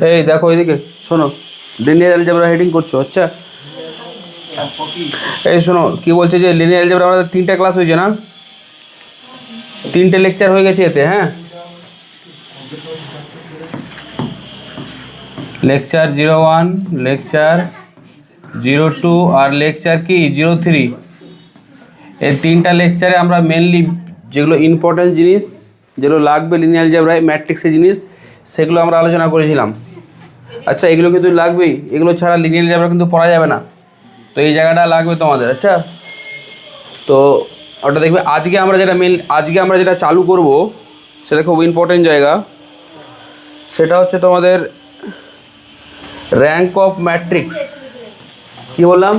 এই দেখো এদিকে শোনো, লিনিয়ার অ্যালজেব্রা হেডিং করছো। আচ্ছা এই শোনো কি বলছে যে লিনিয়ার অ্যালজেব্রা আমাদের 3টে ক্লাস হয়েছে না, 3টে লেকচার হয়ে গেছে এতে। হ্যাঁ, লেকচার 01, লেকচার 02 আর লেকচার কি 03। এই 3টা লেকচারে আমরা মেনলি যেগুলো ইম্পর্টেন্ট জিনিস, যেগুলো লাগবে লিনিয়ার অ্যালজেব্রায় ম্যাট্রিক্সের জিনিস, সেগুলো আমরা আলোচনা করেছিলাম। আচ্ছা এগুলো কিন্তু লাগবেই, এগুলো ছাড়া লিনিয়ার অ্যালজেব্রা কিন্তু পড়া যাবে না। তো এই জায়গাটা লাগবে তোমাদের। আচ্ছা তো ওটা দেখবে আজকে আমরা যেটা চালু করব সেটা খুব ইম্পর্টেন্ট জায়গা। সেটা হচ্ছে তোমাদের র্যাঙ্ক অফ ম্যাট্রিক্স। কী বললাম?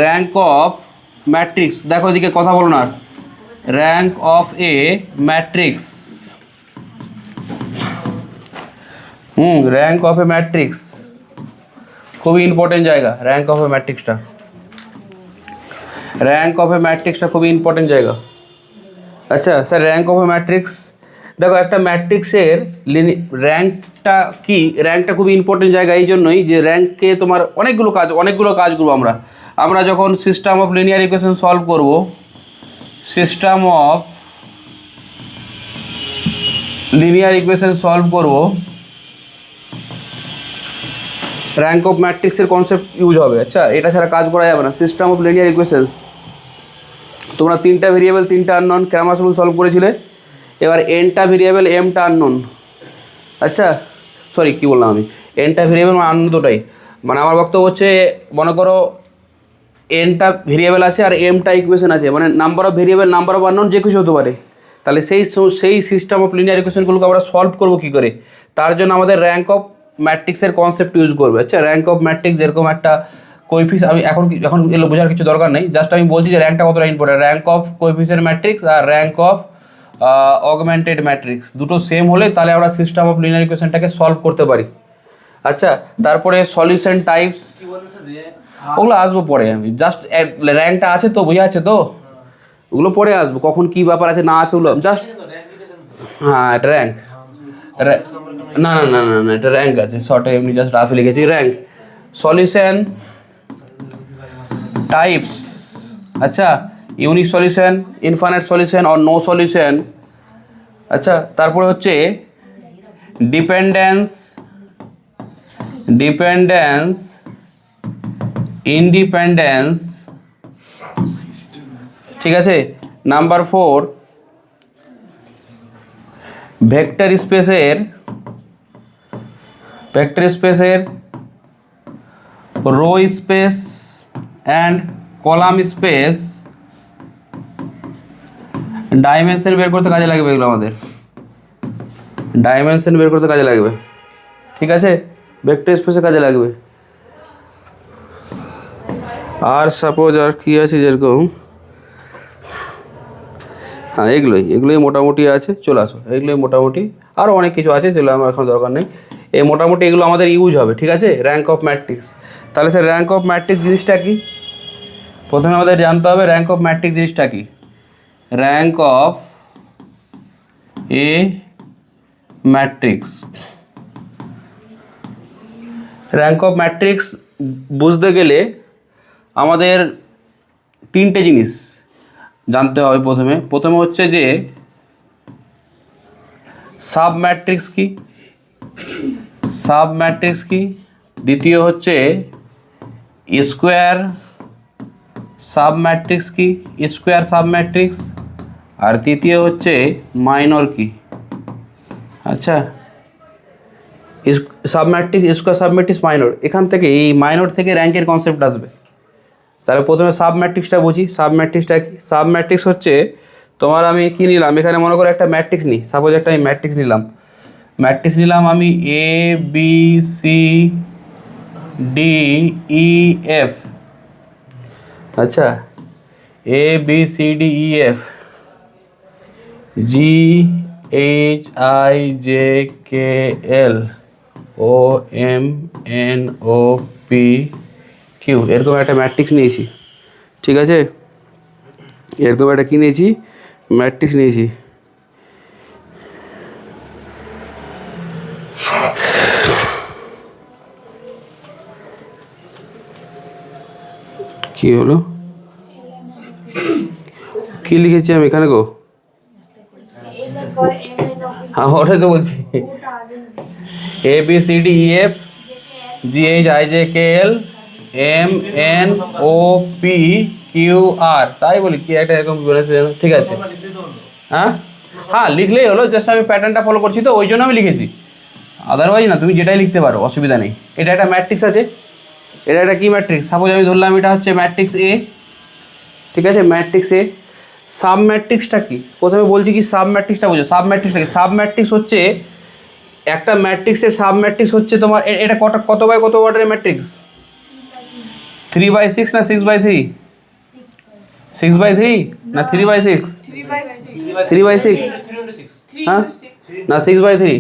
Rank of matrix. দেখো এদিকে কথা বলো না। Rank of a matrix. Rank of a matrix খুবই ইম্পর্টেন্ট জায়গা। র্যাঙ্ক অফ এ ম্যাট্রিক্সটা খুবই ইম্পর্টেন্ট জায়গা। আচ্ছা sir, rank of a matrix, দেখো একটা ম্যাট্রিক্সের র্যাঙ্কটা খুবই ইম্পর্টেন্ট জায়গা এই জন্যই যে র্যাঙ্কে তোমার অনেকগুলো কাজ করবো আমরা যখন system of linear equation solve করব, র্যাঙ্ক অফ ম্যাট্রিক্সের কনসেপ্ট ইউজ হবে। আচ্ছা এটা ছাড়া কাজ করা যাবে না। সিস্টেম অফ লিনিয়ার ইকুয়েশনস, তোমরা 3টা ভেরিয়েবল 3টা আননোন ক্রামার রুল সলভ করেছিলে। এবার nটা ভেরিয়েবল mটা আননোন। আচ্ছা সরি কী বললাম আমি, nটা ভেরিয়েবল আননোন দুটাই। মানে আমার বক্তব্য হচ্ছে মনে করো nটা ভেরিয়েবল আছে আর mটা ইকুয়েশন আছে, মানে number of variable number of unknown যে কিছু হতে পারে। তাহলে সেই সিস্টেম অফ লিনিয়ার ইকুয়েশনগুলোকে আমরা সলভ করবো কী করে? তার জন্য আমাদের র্যাঙ্ক অফ ম্যাট্রিক্সের কনসেপ্ট ইউজ করবে। আচ্ছা র্যাঙ্ক অফ ম্যাট্রিক্স যেরকম একটা কোএফিসিয়েন্ট, আমি এখন এগুলো বোঝার কিছু দরকার নেই, জাস্ট আমি বলছি যে র্যাঙ্কটা কতটা important. Rank of coefficient matrix আর র্যাঙ্ক অফ অগমেন্টেড ম্যাট্রিক্স দুটো সেম হলে তাহলে আমরা সিস্টেম অফ লিনিয়ার ইকুয়েশনটাকে সলভ করতে পারি। আচ্ছা তারপরে সলিউশন টাইপস, ওগুলো আসবো পরে। আমি জাস্ট র্যাঙ্কটা আছে তো, বোঝা আছে তো, ওগুলো পরে আসবো। কখন কী ব্যাপার আছে না আছে ওগুলো জাস্ট, হ্যাঁ এটা র্যাঙ্ক, না না না না না এটা র্যাঙ্ক আছে, শর্টে এমনি জাস্ট রাফে লিখেছি র্যাঙ্ক। সলিউশন টাইপস, আচ্ছা ইউনিক সলিউশন, ইনফাইনাইট সলিউশন আর নো সলিউশন। আচ্ছা তারপরে হচ্ছে ডিপেন্ডেন্স, ইন্ডিপেন্ডেন্স, ঠিক আছে। নাম্বার 4 ভেক্টর স্পেসের row space and column space dimension বের করতে কাজে লাগবে। এগুলো আমাদের ডাইমেনশন বের করতে কাজে লাগবে, ঠিক আছে, ভেক্টর স্পেসে কাজে লাগবে। আর সাপোজ আর কি আছে যেরকম, হ্যাঁ এগুলোই মোটামুটি আছে। চলে আসো, এগুলোই মোটামুটি, আরও অনেক কিছু আছে সেগুলো আমার এখন দরকার নেই। এই মোটামুটি এগুলো আমাদের ইউজ হবে, ঠিক আছে। র্যাঙ্ক অফ ম্যাট্রিক্স, তাহলে স্যার র্যাঙ্ক অফ ম্যাট্রিক্স জিনিসটা কি? প্রথমে আমাদের জানতে হবে র্যাঙ্ক অফ ম্যাট্রিক্স জিনিসটা কি। Rank of a matrix, rank of matrix বুঝতে গেলে আমাদের 3টে জিনিস জানতে হবে। প্রথমে হচ্ছে যে সাব ম্যাট্রিক্স কি, দ্বিতীয় হচ্ছে স্কোয়ার সাব ম্যাট্রিক্স আর তৃতীয় হচ্ছে মাইনর কি। আচ্ছা sub matrix, square, sub matrix, minor, এখান থেকে এই মাইনর থেকে র্যাঙ্কের কনসেপ্ট আসবে। তাহলে প্রথমে সাব ম্যাট্রিক্সটা বুঝি। সাব ম্যাট্রিক্সটা কি? সাব ম্যাট্রিক্স হচ্ছে তোমার, আমি কি নিলাম এখানে, মনে করো একটা ম্যাট্রিক্স নিই, সাপোজ একটা আমি ম্যাট্রিক্স নিলাম আমি A B C D E F. আচ্ছা A B C D E F, G H I J K L O M N O P Q, এরকম একটা ম্যাট্রিক্স নিয়েছি, ঠিক আছে। এরকম একটা কী নিয়েছি, ম্যাট্রিক্স নিয়েছি। কি হলো, কি লিখেছি আমি এখানে গো? হ্যাঁ ওটাই তো বলছি, A B C D E F G H I J K L M N O P Q R, তাই বলি কি একটা এরকম বলেছে, ঠিক আছে। হ্যাঁ হ্যাঁ লিখলেই হলো, জাস্ট আমি প্যাটার্নটা ফলো করছি তো ওই জন্য আমি লিখেছি, আদারওয়াইজ না তুমি যেটাই লিখতে পারো, অসুবিধা নেই। এটা একটা ম্যাট্রিক্স আছে, এটা একটা কি ম্যাট্রিক্স, সাপোজ আমি ধরলাম এটা হচ্ছে ম্যাট্রিক্স এ, ঠিক আছে, ম্যাট্রিক্স এ। সাব ম্যাট্রিক্সটা কি, প্রথমে বলছি কি সাব ম্যাট্রিক্সটা বোঝো। সাব ম্যাট্রিক্সটা কি, সাব ম্যাট্রিক্স হচ্ছে একটা ম্যাট্রিক্সের সাব ম্যাট্রিক্স হচ্ছে তোমার এটা কত বাই কত অর্ডারের ম্যাট্রিক্স, 3/6 না 6/3, 6/3 না 3/6, 3/6, হ্যাঁ না 6/3,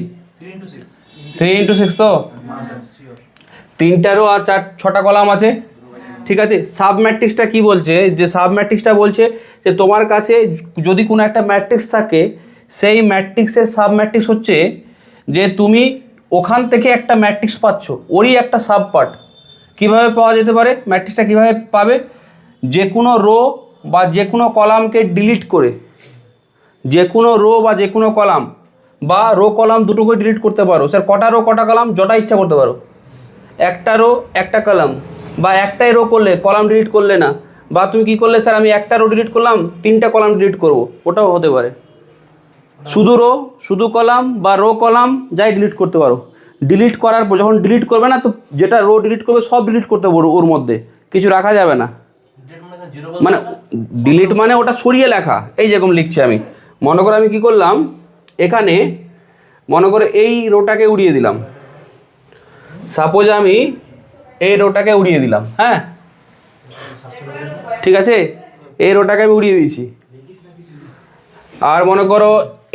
3x6 তো, 3টা রো আর 6টা কলাম আছে, ঠিক আছে। সাব ম্যাট্রিক্সটা কি বলছে, যে সাব ম্যাট্রিক্সটা বলছে যে তোমার কাছে যদি কোনো একটা ম্যাট্রিক্স থাকে, সেই ম্যাট্রিক্সের সাব ম্যাট্রিক্স হচ্ছে যে তুমি ওখান থেকে একটা ম্যাট্রিক্স পাচ্ছ, ওরই একটা সাব পার্ট। কীভাবে পাওয়া যেতে পারে ম্যাট্রিক্সটা, কীভাবে পাবে, যে কোনো রো বা যে কোনো কলামকে ডিলিট করে, যে কোনো রো বা যে কোনো কলাম বা রো কলাম দুটোকে ডিলিট করতে পারো। স্যার কটা রো কটা কলাম, যটা ইচ্ছা করতে পারো, একটা রো একটা কলাম, বা একটাই রো করলে কলাম ডিলিট করলে না, বা তুমি কী করলে স্যার আমি একটা রো ডিলিট করলাম 3টা কলাম ডিলিট করবো, ওটাও হতে পারে। শুধু রো শুধু কলাম বা রো কলাম যাই ডিলিট করতে পারো। ডিলিট করার পর যখন ডিলিট করবে না, তো যেটা রো ডিলিট করবে সব ডিলিট করতে পারো, ওর মধ্যে কিছু রাখা যাবে না। মানে ডিলিট মানে ওটা সরিয়ে লেখা, এই যেরকম লিখছি আমি, মনে করো আমি কি করলাম এখানে, মনে করে এই রোটাকে উড়িয়ে দিলাম, সাপোজ আমি এই রোটাকে উড়িয়ে দিলাম, হ্যাঁ ঠিক আছে, এই রোটাকে আমি উড়িয়ে দিয়েছি। আর মনে করো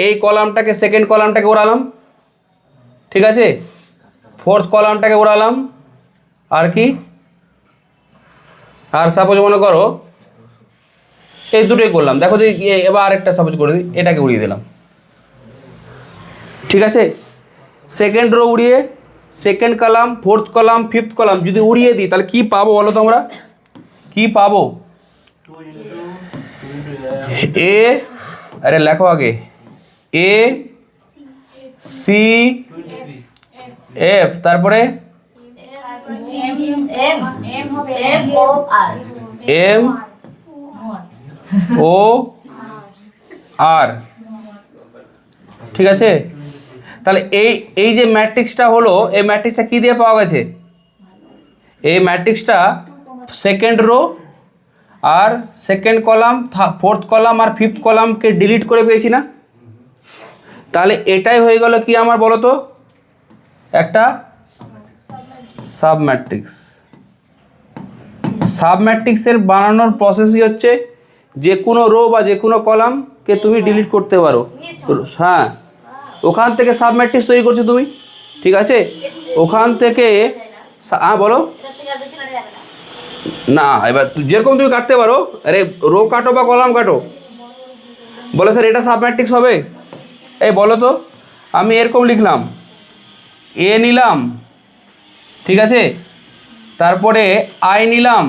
এই কলামটাকে, সেকেন্ড কলামটাকে ওড়ালাম, ঠিক আছে, ফোর্থ কলামটাকে ওড়ালাম, আর কি, আর সাপোজ মনে করো এই দুটোই করলাম, দেখো যে এবার আরেকটা সাপোজ করে দিই, এটাকে উড়িয়ে দিলাম, ঠিক আছে। সেকেন্ড রো উড়িয়ে, second column, fourth column, fifth column যদি উড়িয়ে দিই, তাহলে কি পাবো বলো তোমরা, কি পাবো, এ, আরে লেখো আগে, এ সি এফ, তারপরে এম ও আর, ঠিক আছে। তাহলে এই যে ম্যাট্রিক্সটা হলো, এই ম্যাট্রিক্সটা কী দিয়ে পাওয়া গেছে, এই ম্যাট্রিক্সটা সেকেন্ড রো আর সেকেন্ড কলাম, ফোর্থ কলাম আর ফিফথ কলামকে ডিলিট করে পেয়েছি না। তাহলে এটাই হয়ে গেল কি আমার বলো তো, একটা সাব ম্যাট্রিক্স। সাব ম্যাট্রিক্সের বানানোর প্রসেসই হচ্ছে যে কোনো রো বা যে কোনো কলামকে তুমি ডিলিট করতে পারো, হ্যাঁ ওখান থেকে সাব ম্যাট্রিক্স তৈরি করছো তুমি, ঠিক আছে। ওখান থেকে হ্যাঁ বলো না, এবার যেরকম তুমি কাটতে পারো, আরে রো কাটো বা কলাম কাটো, বলো স্যার এটা সাব ম্যাট্রিক্স হবে, এই বলো তো, আমি এরকম লিখলাম, এ নিলাম, ঠিক আছে, তারপরে আই নিলাম,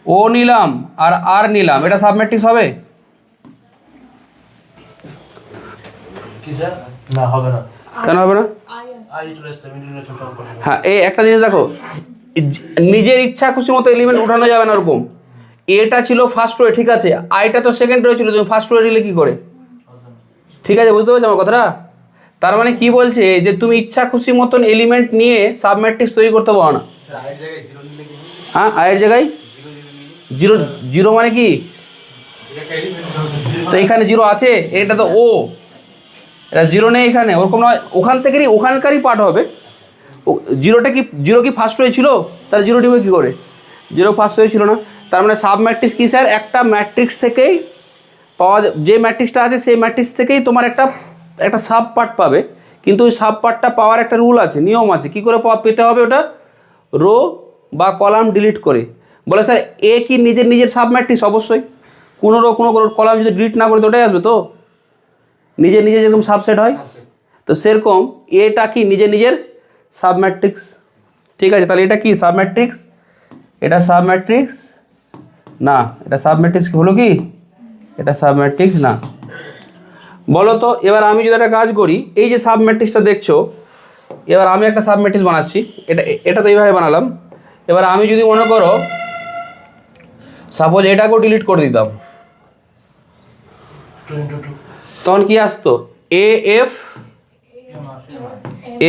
ও নিলাম, আর আর নিলাম, এটা সাব ম্যাট্রিক্স হবে? কেন হবে না? হ্যাঁ এই একটা জিনিস দেখো, নিজের ইচ্ছা খুশি মতো এলিমেন্ট উঠানো যাবে না ওরকম। এটা ছিল ফার্স্ট রো, ঠিক আছে, আইটা তো সেকেন্ড রো ছিল, তুমি ফার্স্ট রো নিলে কী করে, ঠিক আছে, বুঝতে পারছো আমার কথাটা? তার মানে কি বলছে যে তুমি ইচ্ছা খুশি মতন এলিমেন্ট নিয়ে সাব ম্যাট্রিক্স তৈরি করতে পারো না। হ্যাঁ আয়ের জায়গায় জিরো, জিরো মানে কি, তো এখানে জিরো আছে, এটা তো ও, এটা জিরো নেই এখানে, ওরকম নয়, ওখান থেকেই ওখানকারই পার্ট হবে। জিরোটা কি, জিরো কি ফার্স্ট হয়েছিল, তাহলে জিরো ডিবে কী করে, জিরো ফার্স্ট হয়েছিল না। তার মানে সাব ম্যাট্রিক্স কী স্যার, একটা ম্যাট্রিক্স থেকেই পাওয়া, যে ম্যাট্রিক্সটা আছে সেই ম্যাট্রিক্স থেকেই তোমার একটা সাব পার্ট পাবে, কিন্তু ওই সাব পার্টটা পাওয়ার একটা রুল আছে, নিয়ম আছে, কী করে পেতে হবে ওটা, রো বা কলাম ডিলিট করে। বলে স্যার এ কি নিজের নিজের সাব ম্যাট্রিক্স, অবশ্যই, কোনো রো কোনো কলাম যদি ডিলিট না করে তো ওটাই আসবে, তো নিজের নিজের যেরকম সাবসেট হয়, তো সেরকম এটা কি নিজের নিজের সাব ম্যাট্রিক্স, ঠিক আছে। তাহলে এটা কি সাব ম্যাট্রিক্স, এটা সাব ম্যাট্রিক্স, না, এটা সাব ম্যাট্রিক্স হলো কি? এটা সাব ম্যাট্রিক্স না। বলো তো এবার আমি যদি একটা কাজ করি, এই যে সাব ম্যাট্রিক্সটা দেখছো, এবার আমি একটা সাব ম্যাট্রিক্স বানাচ্ছি, এটা তো এইভাবে বানালাম। এবার আমি যদি মনে করো সাপোজ এটাকেও ডিলিট করে দিতাম, তখন কি আসতো? এ এফ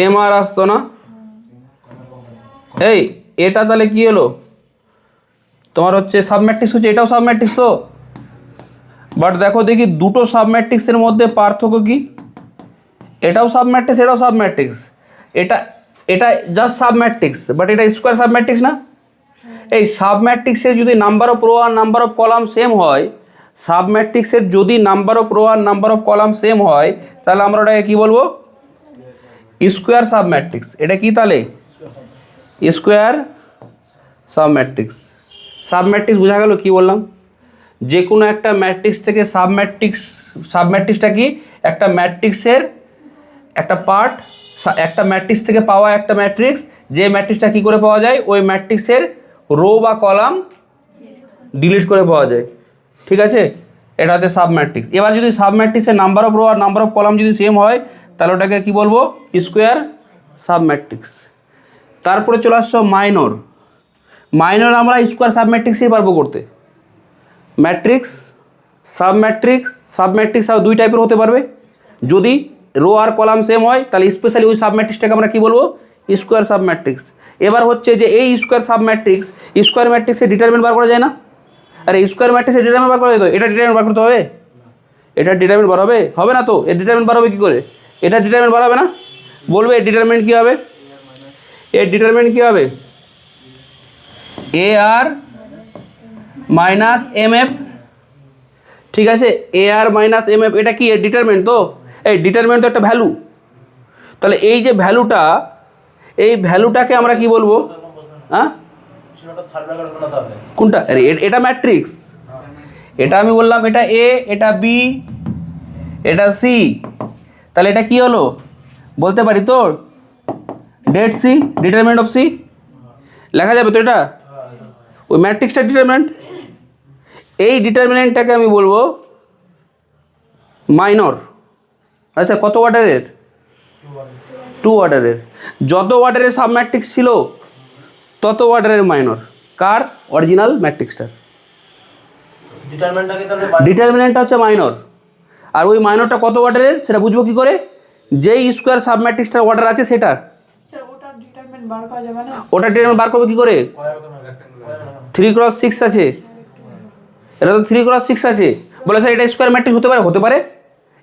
এম আর আসতো না? এই এটা তাহলে কি হলো তোমার হচ্ছে সাব ম্যাট্রিক্স হচ্ছে, এটাও সাব ম্যাট্রিক্স তো। বাট দেখো দেখি দুটো সাব ম্যাট্রিক্সের মধ্যে পার্থক্য কি? এটাও সাব ম্যাট্রিক্স, এটাও সাব ম্যাট্রিক্স। এটা এটা জাস্ট সাব ম্যাট্রিক্স, বাট এটা স্কোয়ার সাব ম্যাট্রিক্স না? এই সাব ম্যাট্রিক্সের যদি নাম্বার অফ রো আর নাম্বার অফ কলাম সেম হয়, সাব ম্যাট্রিক্সের যদি নাম্বার অফ রো আর নাম্বার অফ কলাম সেম হয়, তাহলে আমরা ওটাকে কী বলবো? Square sub matrix. এটা কি তাহলে? Square sub matrix. Sub matrix বোঝা গেল কি বললাম? যে কোনো একটা ম্যাট্রিক্স থেকে সাব ম্যাট্রিক্সটা কি? একটা ম্যাট্রিক্সের একটা পার্ট, একটা ম্যাট্রিক্স থেকে পাওয়া একটা ম্যাট্রিক্স, যে ম্যাট্রিক্সটা কী করে পাওয়া যায়? ওই ম্যাট্রিক্সের রো বা কলাম ডিলিট করে পাওয়া যায়। ঠিক আছে, এটা হচ্ছে সাব ম্যাট্রিক্স। এবার যদি সাব ম্যাট্রিক্সের নাম্বার অফ রো আর নাম্বার অফ কলাম যদি সেম হয়, তাহলে ওটাকে কী বলবো? Square sub matrix. তারপরে চলে আসছো মাইনর। মাইনর আমরা স্কোয়ার সাব ম্যাট্রিক্সই পারবো করতে। ম্যাট্রিক্স, সাব ম্যাট্রিক্স আর দুই টাইপের হতে পারবে। যদি রো আর কলাম সেম হয়, তাহলে স্পেশালি ওই সাব ম্যাট্রিক্সটাকে আমরা কী বলবো? Square sub matrix. এবার হচ্ছে যে এই স্কোয়ার সাব ম্যাট্রিক্স, স্কোয়ার ম্যাট্রিক্সের ডিটারমিনেন্ট বার করা যায় না? আরে স্কোয়ার ম্যাট্রিক্সের ডিটারমিনেন্ট বার করা যায় তো, এটা ডিটারমিনেন্ট বার করতে হবে? এটা ডিটারমিনেন্ট বার হবে? হবে না তো। এর ডিটারমিনেন্ট বার হবে কী করে? এটা ডিটারমিনেন্ট বার হবে না? বলবে এর ডিটারমিনেন্ট কী হবে? এর ডিটারমিনেন্ট কী হবে? এ আর মাইনাস এম এফ। ঠিক আছে, এ আর মাইনাস এম এফ, এটা কি এর ডিটারমিনেন্ট তো? এই ডিটারমিনেন্ট তো একটা ভ্যালু। তাহলে এই যে ভ্যালুটা, এই ভ্যালুটাকে আমরা কি বলবো? হ্যাঁ, কোনটা? আরে এটা ম্যাট্রিক্স, এটা আমি বললাম এটা এ, এটা বি, এটা সি। তাহলে এটা কি হলো বলতে পারি তো? Det C, determinant of C লেখা যাবে তো? এটা ওই ম্যাট্রিক্সটার ডিটারমিনেন্ট। এই ডিটারমিনেন্টটাকে আমি বলবো মাইনর। আচ্ছা, কত অর্ডারের? 2 অর্ডারের। যত অর্ডারের সাব ম্যাট্রিক্স ছিল তত অর্ডারের মাইনর। কার? অরিজিনাল ম্যাট্রিক্সটার। ডিটারমিনেন্টটা হচ্ছে মাইনর। আর ওই মাইনরটা কত অর্ডারের সেটা বুঝবো কী করে? যেই স্কোয়ার সাব ম্যাট্রিক্সটার অর্ডার আছে সেটা। ওটা ডিটারমিনেন্ট বার করবো কী করে? 3x6 আছে, এটা তো 3x6 আছে। বলে স্যার এটা স্কোয়ার ম্যাট্রিক্স হতে পারে? হতে পারে।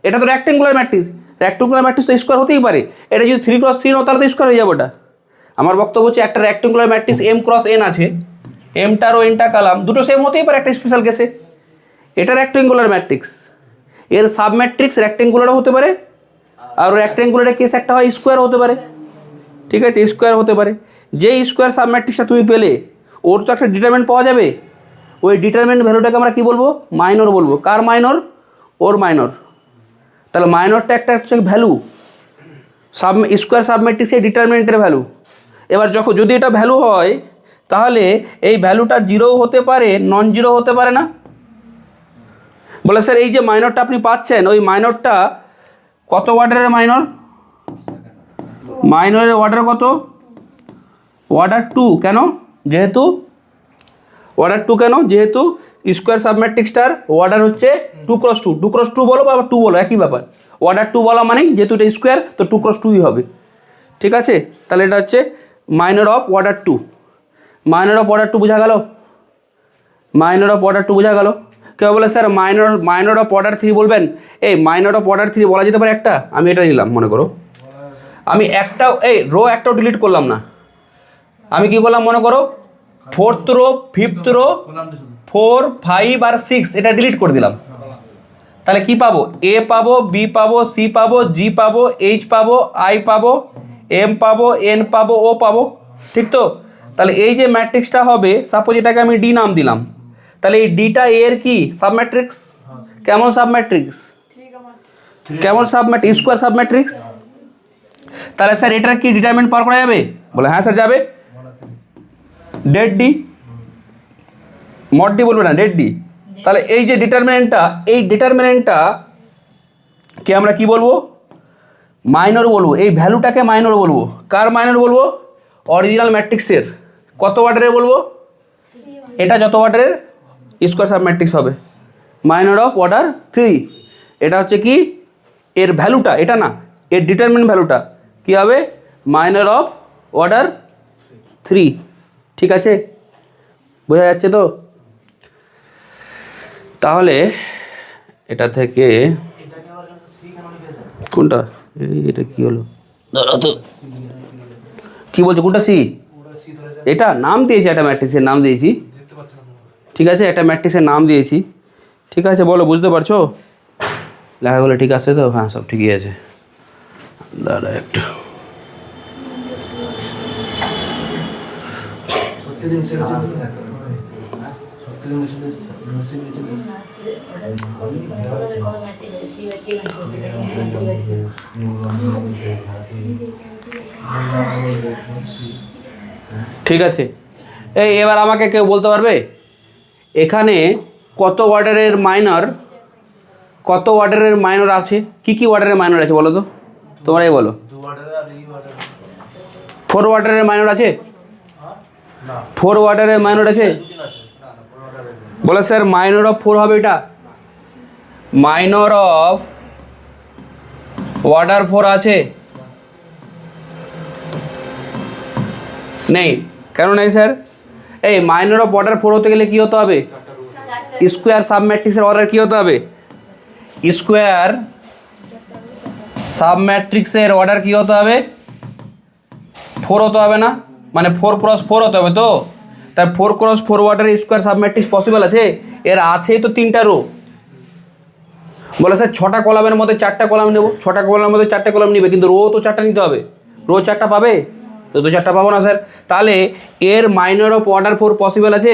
এটা তো রেক্টেঙ্গুলার ম্যাট্রিক্স, রেক্টেঙ্গুলার ম্যাট্রিক্স তো স্কোয়ার হতেই পারে। এটা যদি 3x3 নাও তাহলে তো স্কোয়ার হয়ে যাবে ওটা। আমার বক্তব্য হচ্ছে একটা রেক্টেঙ্গুলার ম্যাট্রিক্স m×n আছে, এমটার ও এনটা কালাম দুটো সেম হতেই পারে একটা স্পেশাল কেসে। এটা রেক্টেঙ্গুলার ম্যাট্রিক্স, এর সাব ম্যাট্রিক্স রেক্টেঙ্গুলারও হতে পারে, আর রেক্টেঙ্গুলারের কেস একটা হয় স্কোয়ার হতে পারে। ঠিক আছে, স্কোয়ার হতে পারে। যে স্কোয়ার সাব ম্যাট্রিক্সটা তুমি পেলে, ওর তো একটা ডিটারমিনেন্ট পাওয়া যাবে। ওই ডিটারমিনেন্ট ভ্যালুটাকে আমরা কী বলবো? মাইনর বলবো। কার মাইনর? ওর মাইনর। তাহলে মাইনরটা একটা হচ্ছে ভ্যালু, স্কোয়ার সাব ম্যাট্রিক্সের ডিটারমিনেন্টের ভ্যালু। এবার যদি এটা ভ্যালু হয়, তাহলে এই ভ্যালুটা জিরোও হতে পারে, নন জিরো হতে পারে না? বলে স্যার এই যে মাইনরটা আপনি পাচ্ছেন, ওই মাইনরটা কত অর্ডারের মাইনর? মাইনরের অর্ডার কত? অর্ডার 2। কেন? যেহেতু অর্ডার 2 কেন? যেহেতু স্কোয়ার সাব ম্যাট্রিক্সটার অর্ডার হচ্ছে 2x2। 2x2 বলো বা 2 বলো, একই ব্যাপার। অর্ডার 2 বলা মানেই যেহেতু এটা স্কোয়ার, তো 2x2ই হবে। ঠিক আছে, তাহলে এটা হচ্ছে minor of order 2। Minor of order 2 বোঝা গেল? মাইনর অফ অর্ডার 2 বোঝা গেল? কেউ বলে স্যার মাইনর অফ অর্ডার 3 বলবেন? এই মাইনর অফ অর্ডার 3 বলা যেতে পারে একটা। আমি এটা নিলাম, মনে করো আমি একটাও রো একটাও ডিলিট করলাম না। আমি কি করলাম মনে করো? 4th রো, 5th রো, 4, 5 আর 6 এটা ডিলিট করে দিলাম। তাহলে কি পাবো? এ পাবো, বি পাবো, সি পাবো, জি পাবো, এইচ পাবো, আই পাবো, এম পাবো, এন পাবো, ও পাবো। ঠিক তো? তাহলে এই যে ম্যাট্রিক্সটা হবে, সাপোজ এটাকে আমি ডি নাম দিলাম, তাহলে এই ডিটা এর কি সাব ম্যাট্রিক্স? কেমন সাব ম্যাট্রিক্স? কেমন sub matrix? Square sub matrix. তাহলে স্যার এটার কি ডিটারমিনেন্ট পাওয়া করা যাবে? বলে হ্যাঁ স্যার যাবে। ডেট ডি, মড ডি বলবে না, ডেড ডি। তাহলে এই যে ডিটারমিনেন্টটা, এই ডিটারমিনেন্টটা কে আমরা কি বলবো? মাইনর বলবো। এই ভ্যালুটাকে মাইনর বলবো। কার মাইনর বলবো? অরিজিনাল ম্যাট্রিক্সের। কত অর্ডারের বলবো? এটা যত অর্ডারের স্কোয়ার সাব ম্যাট্রিক্স হবে, মাইনর অফ অর্ডার 3। এটা হচ্ছে কি এর ভ্যালুটা, এটা না, এর ডিটারমিনেন্ট ভ্যালুটা কী হবে? Minor of order 3। ঠিক আছে, বোঝা যাচ্ছে তো? তাহলে এটা থেকে কোনটা, এটা কি হলো দাঁড়া তো, কী বলছো কোনটা সি? এটা নাম দিয়েছি, একটা ম্যাট্রিক্সের নাম দিয়েছি। ঠিক আছে, একটা ম্যাট্রিক্সের নাম দিয়েছি। ঠিক আছে, বলো বুঝতে পারছো? লেখাগুলো ঠিক আছে তো? হ্যাঁ, সব ঠিকই আছে। দাঁড়া একটু, ঠিক আছে। এই এবার আমাকে কেউ বলতে পারবে এখানে কত অর্ডারের মাইনর, কত অর্ডারের মাইনর আছে? কি কি অর্ডারের মাইনর আছে বলো তো, তোমরাই বলো। 4 অর্ডারের মাইনর আছে? 4 অর্ডারের মাইনর আছে? বলে স্যার মাইনর অফ 4 হবে এটা। মাইনর অফ অর্ডার 4 আছে? নেই। কেন নেই স্যার? এই মাইনর অফ অর্ডার 4 হতে গেলে কী হতে হবে? স্কোয়ার সাব ম্যাট্রিক্সের অর্ডার কী হতে হবে? স্কোয়ার সাব ম্যাট্রিক্সের অর্ডার কী হতে হবে? 4 হতে হবে না? মানে 4 × 4 হতে হবে তো। তার 4 × 4 অর্ডারের স্কোয়ার সাব ম্যাট্রিক্স পসিবল আছে? এর আছেই তো 3টা রো। বলে স্যার 6টা কলামের মধ্যে 4টা কলাম নেব। 6টা কলামের মধ্যে 4টা কলাম নিবে, কিন্তু রো তো 4টা নিতে হবে। রো 4টা পাবে তো? 4টা পাবো না স্যার। তাহলে এর মাইনর অফ অর্ডার 4 পসিবল আছে?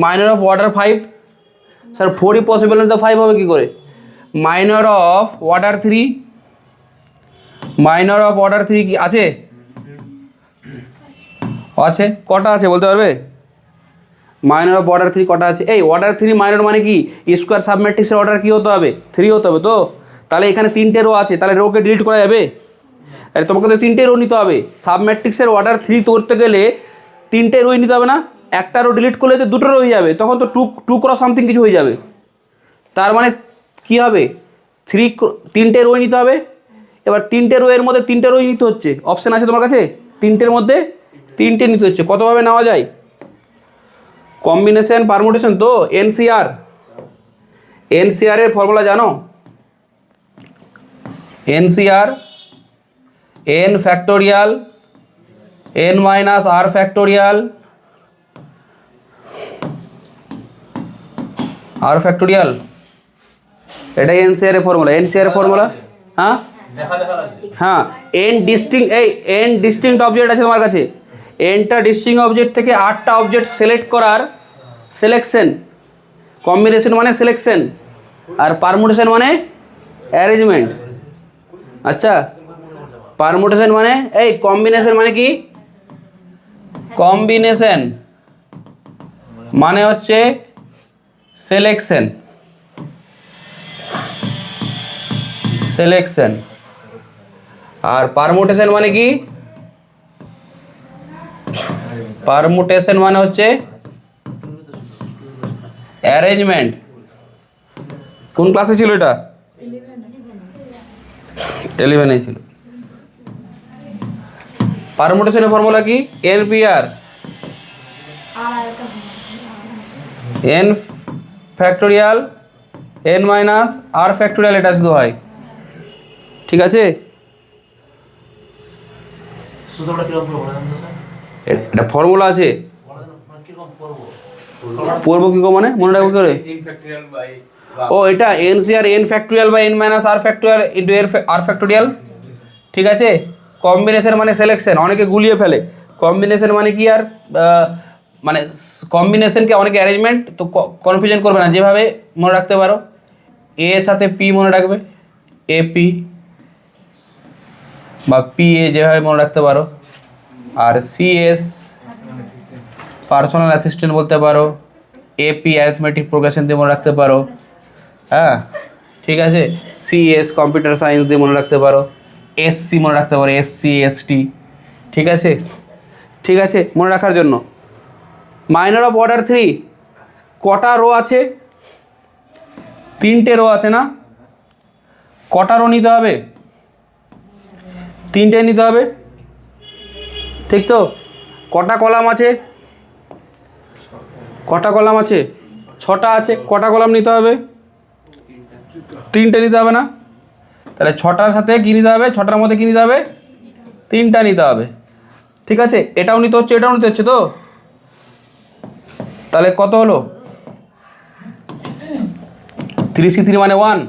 Minor of order 5? স্যার 4ই পসিবল না তো 5 হবে কী করে? Minor of order 3, minor of order 3 কি আছে? আছে। কটা আছে বলতে পারবে? মাইনর অফ অর্ডার 3 কটা আছে? এই অর্ডার 3 মাইনর মানে কি স্কোয়ার সাব ম্যাট্রিক্সের অর্ডার কী হতে হবে? 3 হতে হবে তো। তাহলে এখানে 3টে রো আছে, তাহলে রোকে ডিলিট করা যাবে? আরে তোমাকে তো 3টে রো নিতে হবে। সাব ম্যাট্রিক্সের অর্ডার 3 করতে গেলে 3টে রোই নিতে হবে না? একটা রো ডিলিট করলে তো 2টো রো হয়ে যাবে, তখন তো 2 × সামথিং কিছু হয়ে যাবে। তার মানে কী হবে? 3টে রোই নিতে হবে। এবার 3টে রো এর মধ্যে 3টে রোই নিতে হচ্ছে। অপশান আছে তোমার কাছে, 3টের মধ্যে 3টে নিতে হচ্ছে। কতভাবে নেওয়া যায়? কম্বিনেশন পারমুটেশন তো, এনসিআর। এনসিআর এর ফর্মুলা জানো? NCR n factorial n - r factorial r factorial, এটাই এনসিআর এর ফর্মুলা। এনসিআর এর ফর্মুলা, হ্যাঁ হ্যাঁ, n ডিস্টিংক্ট অবজেক্ট আছে তোমার কাছে। nটা ডিস্টিংক্ট অবজেক্ট থেকে 8টা অবজেক্ট সিলেক্ট করার সিলেকশন। কম্বিনেশন মানে সিলেকশন, আর পারমুটেশন মানে অ্যারেঞ্জমেন্ট। আচ্ছা, পারমুটেশন মানে এই কম্বিনেশন মানে কি? কম্বিনেশন মানে হচ্ছে সিলেকশন, সিলেকশন। আর পারমুটেশন মানে কি? পারমুটেশন মানে হচ্ছে অ্যারেঞ্জমেন্ট। কোন ক্লাসে ছিল এটা? 11 ছিল। পারমুটেশনের ফর্মুলা কি? NPR, n factorial n - r factorial, এটা শুধু হয়। ঠিক আছে, এটা ফর্মুলা আছে। পড়বো কী মানে মনে রাখবো কি করে? ও এটা এনসিআর n ফ্যাক্টোরিয়াল বা n - r factorial into r factorial. ঠিক আছে, কম্বিনেশন মানে সিলেকশন। অনেকে গুলিয়ে ফেলে কম্বিনেশন মানে কি, আর মানে কম্বিনেশনকে অনেকে অ্যারেঞ্জমেন্ট। তো কনফিউশন করবে না, যেভাবে মনে রাখতে পারো। এ এর সাথে পি মনে রাখবে, AP বা PA, যেভাবে মনে রাখতে পারো। আর CS পার্সোনাল অ্যাসিস্ট্যান্ট বলতে পারো, এপি অ্যারিথমেটিক প্রোগ্রেশন দিয়ে মনে রাখতে পারো, হ্যাঁ ঠিক আছে। সিএস কম্পিউটার সায়েন্স দিয়ে মনে রাখতে পারো, এসসি মনে রাখতে পারো, এসসি এসটি, ঠিক আছে। ঠিক আছে, মনে রাখার জন্য মাইনর অফ অর্ডার 3 কটা রো আছে? 3টে রো আছে না? কটা রো নিতে হবে? 3টে নিতে হবে, ঠিক তো? কটা কলাম আছে? কটা কলাম আছে? 6টা আছে। কটা কলাম নিতে হবে? 3টে নিতে হবে না? তাহলে 6টার সাথে কী নিতে হবে? 6টার মধ্যে কী নিতে হবে? 3টা নিতে হবে, ঠিক আছে। এটাও নিতে হচ্ছে, এটাও নিতে হচ্ছে তো। তাহলে কত হলো? 3c3 মানে 1,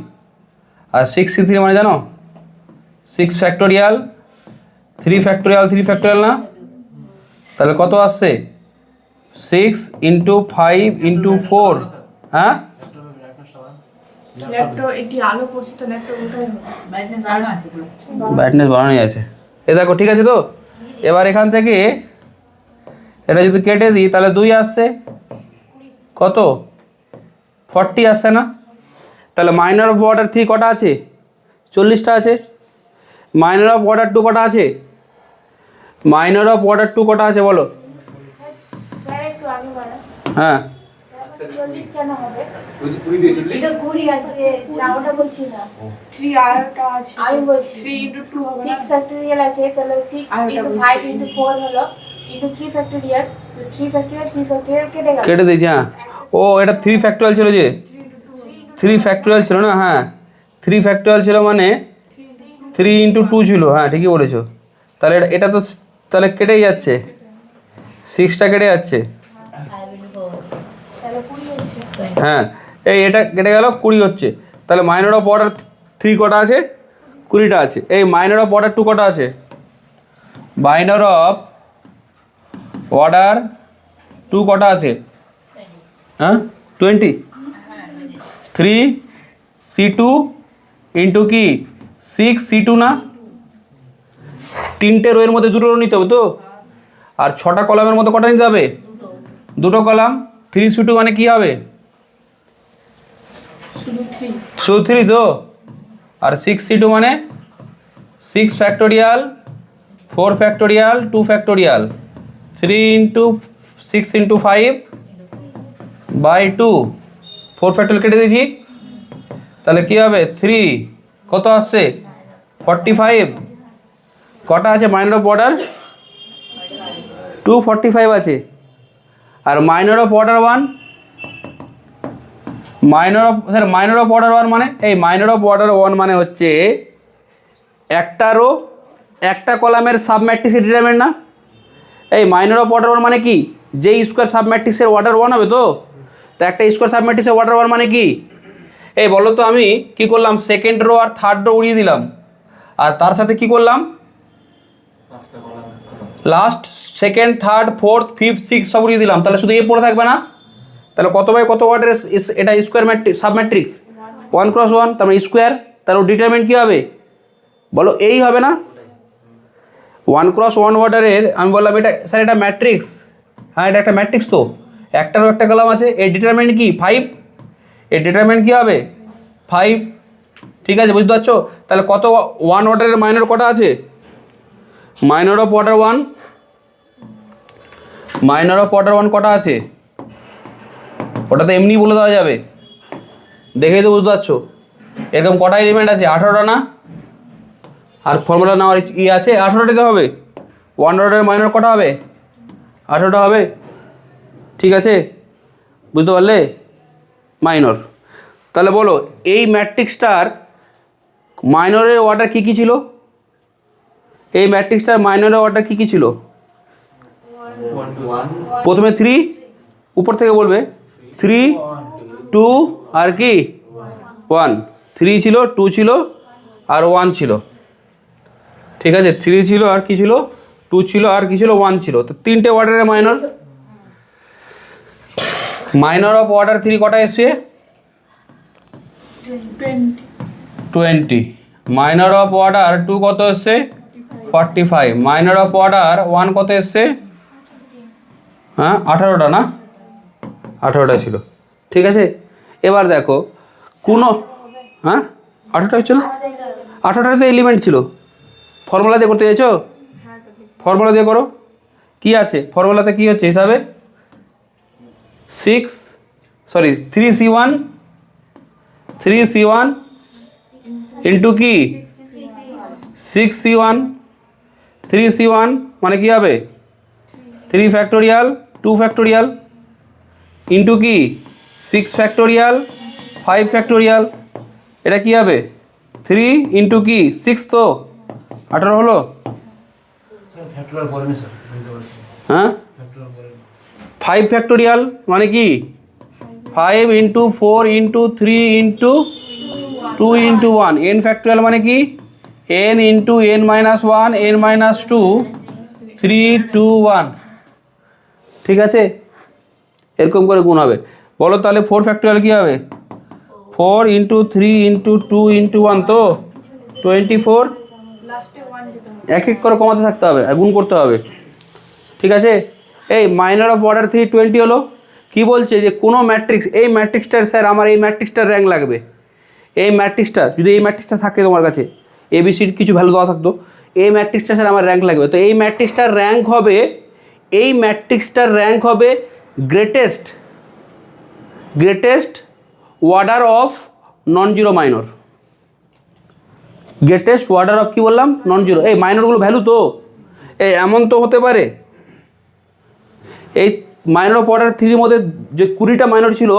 আর 6c3 মানে জানো 6 ফ্যাক্টোরিয়াল 3 ফ্যাক্টোরিয়াল 3 ফ্যাক্টোরিয়াল না? তাহলে কত আসছে? 6 × 5 × 4, হ্যাঁ ব্রাইটনেস বাড়ানোই আছে। এ দেখো, ঠিক আছে তো। এবার এখান থেকে এটা যদি কেটে দিই তাহলে 2 আসছে, কত 40 আসছে না? তাহলে মাইনর অফ অর্ডার 3 কটা আছে? 40টা আছে। মাইনর অফ অর্ডার 2 কটা আছে? মাইনর অফ অর্ডার 2 কটা আছে বলো? হ্যাঁ কেটে দিয়েছি, হ্যাঁ। ও এটা 3 ফ্যাক্টোরিয়াল ছিল, যে 3 ফ্যাক্টোরিয়াল ছিল না? হ্যাঁ 3 ফ্যাক্টোরিয়াল ছিল মানে 3 × 2 ছিল, হ্যাঁ ঠিকই বলেছো। তাহলে এটা তো তাহলে কেটেই যাচ্ছে, 6টা কেটে যাচ্ছে, হ্যাঁ এটা কেটে গেল, 20 হচ্ছে। তাহলে মাইনর অফ অর্ডার 3 কটা আছে? 20টা আছে। এই মাইনর অফ অর্ডার 2 কটা আছে? মাইনর অফ অর্ডার 2 কটা আছে? হ্যাঁ 20। 3c2 ইন্টু কি 6c2 না? 3টে রোয়ের মধ্যে 2টো রো নিতে হবে তো। আর 6টা কলামের মধ্যে কটা নিতে হবে? 2টো কলাম। 3c2 মানে কি হবে? শুধু 3 তো। আর 6c2 মানে 6 ফ্যাক্টোরিয়াল 4 ফ্যাক্টোরিয়াল 2 ফ্যাক্টোরিয়াল 3 × 6 × 5/2 4 ফ্যাক্টোরিয়াল কেটে দিয়েছি। তাহলে কী হবে? 3 কত আসছে? 45। কটা আছে মাইনর অফ অর্ডার? 245 আছে। আর minor of order 1, minor of order 1 মানে এই মাইনর অফ অর্ডার 1 মানে হচ্ছে একটা রো একটা কলামের সাবম্যাট্রিক্সের ডিটারমিনেন্ট না? এই মাইনর অফ অর্ডার 1 মানে কি? যে স্কোয়ার সাবম্যাট্রিক্সের অর্ডার 1 হবে তো। তো একটা স্কোয়ার সাবম্যাট্রিক্সের অর্ডার 1 মানে কি? এই বলো তো, আমি কি করলাম? সেকেন্ড রো আর থার্ড রো উড়িয়ে দিলাম, আর তার সাথে কি করলাম? Last second third fourth fifth six সব উড়িয়ে দিলাম। তাহলে শুধু এ পড়ে থাকবে না? তাহলে কত বাই কত অর্ডার এটা স্কোয়ার সাবম্যাট্রিক্স? 1 × 1, তার মানে স্কোয়ার। তার ডিটারমিনেন্ট কী হবে বলো? এই হবে না? 1 × 1 অর্ডারের আমি বললাম এটা স্যার এটা ম্যাট্রিক্স। হ্যাঁ এটা একটা ম্যাট্রিক্স তো, একটারও একটা কলাম আছে। এর ডিটারমিনেন্ট কি? 5। এর ডিটারমিনেন্ট কী হবে? 5। ঠিক আছে, বুঝতে পারছো? তাহলে কত 1 অর্ডারের মাইনর কটা আছে? Minor of order 1, minor of order 1 কটা আছে? ওটা তো এমনি বলে দেওয়া যাবে, দেখেই তো বুঝতে পারছো। এরকম কটা এলিমেন্ট আছে? 18টা না? আর ফর্মুলা নেওয়ার আছে, 18টাতে হবে। 1 অর্ডারের মাইনর কটা হবে? 18টা হবে, ঠিক আছে, বুঝতে পারলে? মাইনর। তাহলে বলো এই ম্যাট্রিক্সটার মাইনরের অর্ডার কী কী ছিল? এই ম্যাট্রিক্সটার মাইনরের অর্ডার কী কী ছিল? প্রথমে 3, উপর থেকে বলবে 3 2 আর কি 1। 3 ছিল, 2 ছিল আর 1 ছিল, ঠিক আছে। 3 ছিল আর কি ছিল? 2 ছিল আর কি ছিল? 1 ছিল। তো 3টে অর্ডারের মাইনর। মাইনর অফ অর্ডার 3 কটা এসছে? 20। মাইনর অফ অর্ডার 2 কত এসছে? 45। মাইনর অফ অর্ডার 1 কত এসছে? হ্যাঁ 18টা না? 18টা ছিল, ঠিক আছে। এবার দেখো কোনো, হ্যাঁ 18টা হচ্ছিল, 18টাতে এলিমেন্ট ছিল। ফর্মুলা দিয়ে করতে চাইছো? ফর্মুলা দিয়ে করো। কি আছে ফর্মুলাতে, কি হচ্ছে হিসাবে? 3C1 ইন্টু কি 6C1, 3C1 মানে কি হবে 3 ফ্যাক্টোরিয়াল 2 ফ্যাক্টোরিয়াল ইন্টু কি 6 ফ্যাক্টোরিয়াল 5 ফ্যাক্টোরিয়াল। এটা কি হবে 3 ইন্টু কি 6, তো 18 হলো। হ্যাঁ 5 ফ্যাক্টোরিয়াল মানে কি 5 into 4 into 3 into 2 into 1, n factorial মানে কি n into n minus 1 n minus 2 3 2 1, ঠিক আছে। এরকম করে গুণ হবে। বলো তাহলে 4 ফ্যাক্টোরিয়াল কী হবে 4 ইন্টু 3 ইন্টু 2 ইন্টু 1, তো 24। এক এক করে কমাতে থাকতে হবে আর গুণ করতে হবে, ঠিক আছে। এই মাইনর অফ অর্ডার 3 20 হলো। কি বলছে যে কোনো ম্যাট্রিক্স, এই ম্যাট্রিক্সটার স্যার আমার এই ম্যাট্রিক্সটার র্যাঙ্ক লাগবে, এই ম্যাট্রিক্সটা যদি এই ম্যাট্রিক্সটা থাকে তোমার কাছে এবিসির কিছু ভ্যালু দেওয়া থাকতো, এই ম্যাট্রিক্সটা স্যার আমার র্যাঙ্ক লাগবে। তো এই ম্যাট্রিক্সটার র্যাঙ্ক হবে, এই ম্যাট্রিক্সটার র্যাঙ্ক হবে greatest order of non zero minor. Greatest order of কি বললাম নন জিরো। এই মাইনরগুলো ভ্যালু তো এই এমন তো হতে পারে, এই মাইনর অফ অর্ডার 3 মধ্যে যে 20টা মাইনর ছিল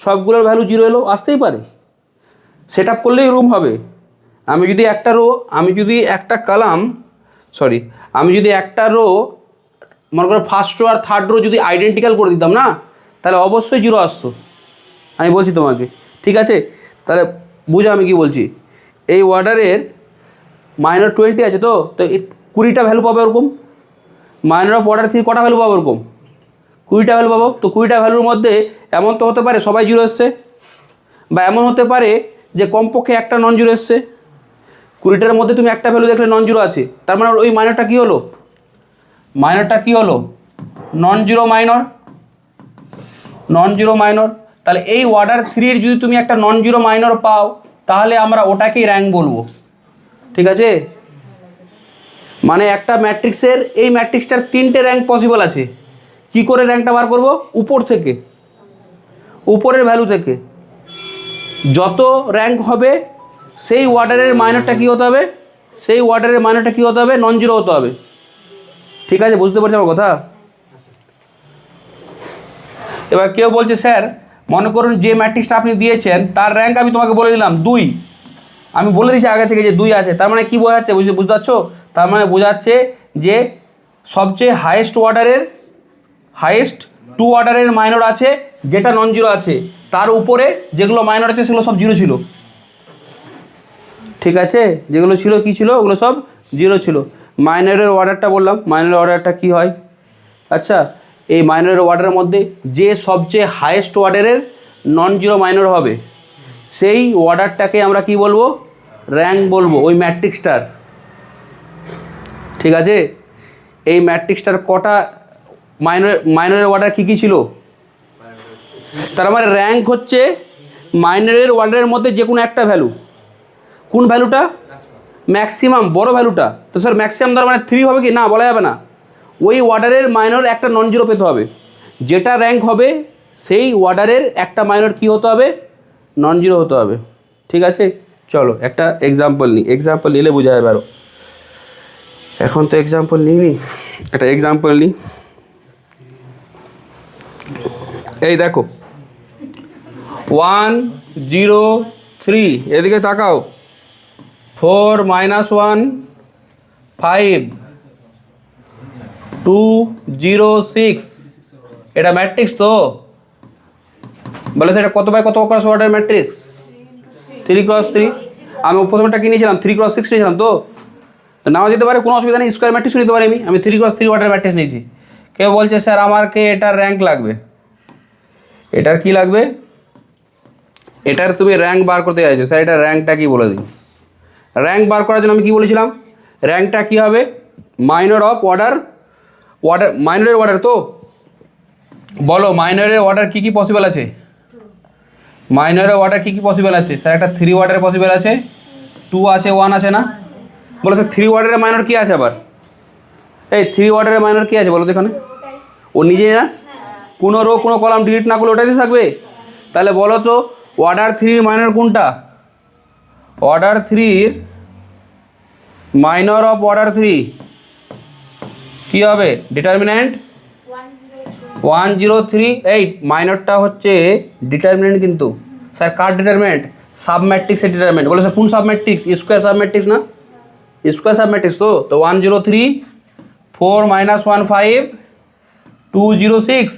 সবগুলোর ভ্যালু 0 এলো, আসতেই পারে। সেট আপ করলেই এরকম হবে। আমি যদি একটা রো, আমি যদি একটা কলাম, আমি যদি একটা রো মনে করো ফার্স্ট রো আর থার্ড রো যদি আইডেন্টিক্যাল করে দিতাম না, তাহলে অবশ্যই 0 আসতো। আমি বলছি তোমাকে, ঠিক আছে। তাহলে বুঝো আমি কি বলছি। এই অর্ডারের মাইনর 20 আছে, তো 20টা ভ্যালু পাবে ওরকম। মাইনর অফ অর্ডার 3 কটা ভ্যালু পাবো ওরকম 20টা ভ্যালু পাবো। তো 20টা ভ্যালুর মধ্যে এমন তো হতে পারে সবাই 0 এসছে, বা এমন হতে পারে যে কমপক্ষে একটা নন জিরো এসছে। 20টার মধ্যে তুমি একটা ভ্যালু দেখলে নন জিরো আছে, তার মানে ওই মাইনরটা কী হলো, নন জিরো মাইনর। তাহলে এই অর্ডার 3-এর যদি তুমি একটা নন জিরো মাইনর পাও, তাহলে আমরা ওটাকেই র্যাঙ্ক বলবো, ঠিক আছে। মানে একটা ম্যাট্রিক্সের, এই ম্যাট্রিক্সটার 3টে র্যাঙ্ক পসিবল আছে। কি করে র্যাঙ্কটা বার করব? উপর থেকে, উপরের ভ্যালু থেকে যত র্যাঙ্ক হবে সেই অর্ডারের মাইনরটা কী হতে হবে, নন জিরো হতে হবে, ঠিক আছে। বুঝতে পারছি আমার কথা? এবার কেউ বলছে স্যার মনে করুন যে ম্যাট্রিক্সটা আপনি দিয়েছেন তার র্যাঙ্ক আমি তোমাকে বলে দিলাম 2, আমি বলে দিয়েছি আগে থেকে যে 2 আছে, তার মানে কী বোঝাচ্ছে বুঝতে পারছো? তার মানে বোঝাচ্ছে যে সবচেয়ে হাইয়েস্ট 2 অর্ডারের মাইনর আছে যেটা নন জিরো আছে, তার উপরে যেগুলো মাইনর আছে সেগুলো সব 0 ছিল, ঠিক আছে। যেগুলো ছিল কি ছিল, ওগুলো সব 0 ছিল। মাইনরের অর্ডারটা বললাম, মাইনরের অর্ডারটা কি হয়, আচ্ছা এই মাইনরের অর্ডারের মধ্যে যে সবচেয়ে হাইয়েস্ট অর্ডারের নন জিরো মাইনর হবে সেই অর্ডারটাকে আমরা কি বলবো, র্যাঙ্ক বলবো ওই ম্যাট্রিক্সটার, ঠিক আছে। এই ম্যাট্রিক্সটার কটা মাইনরের অর্ডার কী কী ছিল, তার মানে র্যাঙ্ক হচ্ছে মাইনরের অর্ডারের মধ্যে যে কোনো একটা ভ্যালু, কোন ভ্যালুটা ম্যাক্সিমাম বড় ভ্যালুটা। তো স্যার ম্যাক্সিমাম তার মানে 3 হবে কি না, বলা যাবে না। ওই অর্ডারের মাইনর একটা নন জিরো পেতে হবে, যেটা র্যাঙ্ক হবে সেই অর্ডারের একটা মাইনর কি হতে হবে, নন জিরো হতে হবে, ঠিক আছে। চলো একটা এক্সাম্পল নিই, এক্সাম্পল নিলে বোঝা যাবে আরও। এখন তো এক্সাম্পল নিই, একটা এক্সাম্পল নিই। এই দেখো 1 0 3, এদিকে তাকাও, 4 -1 5 2 0 6, এটা ম্যাট্রিক্স তো বলে সেটা কত বাই কত ক্রস অর্ডার ম্যাট্রিক্স 3x3। আমি প্রথমটা কি নিয়েছিলাম 3x6 নিয়েছিলাম, তো নাও যেতে পারে, কোনো অসুবিধা নেই, স্কোয়ার ম্যাট্রিক্স নিতে পারি আমি 3x3 অর্ডার ম্যাট্রিক্স নিয়েছি। কেউ বলছে স্যার আমাকে এটার র্যাঙ্ক লাগবে, এটার কি লাগবে, এটার তুমি র্যাঙ্ক বার করতে চাইছো, স্যার এটার র্যাঙ্কটা কি বলে দিন। র্যাঙ্ক বার করার জন্য আমি কি বলেছিলাম, র্যাঙ্কটা কি হবে, মাইনর অফ অর্ডার, মাইনরের অর্ডার, তো বলো মাইনরের অর্ডার কী কী পসিবল আছে? মাইনরের অর্ডার কী কী পসিবল আছে? স্যার একটা 3 অর্ডারের পসিবল আছে, 2 আছে, 1 আছে না? বলো স্যার 3 অর্ডারের মাইনর কী আছে আবার? এই 3 অর্ডারের মাইনর কী আছে বলো তো এখানে? ও নিজেই না, কোনো রো কোনো কলাম ডিলিট না করলে ওটাই থাকবে। তাহলে বলো তো অর্ডার 3 মাইনর কোনটা? অর্ডার 3 মাইনর অফ অর্ডার 3 কী হবে? ডিটারমিন্যান্ট 103। এই মাইনরটা হচ্ছে ডিটারমিন্যান্ট কিন্তু স্যার কার ডিটারমিন্যান্ট? সাবম্যাট্রিক্সের ডিটারমিন্যান্ট। বলে স্যার কোন সাবম্যাট্রিক্স? স্কোয়ার সাবম্যাট্রিক্স না? স্কোয়ার সাবম্যাট্রিক্স তো 103 4 - 1 5 206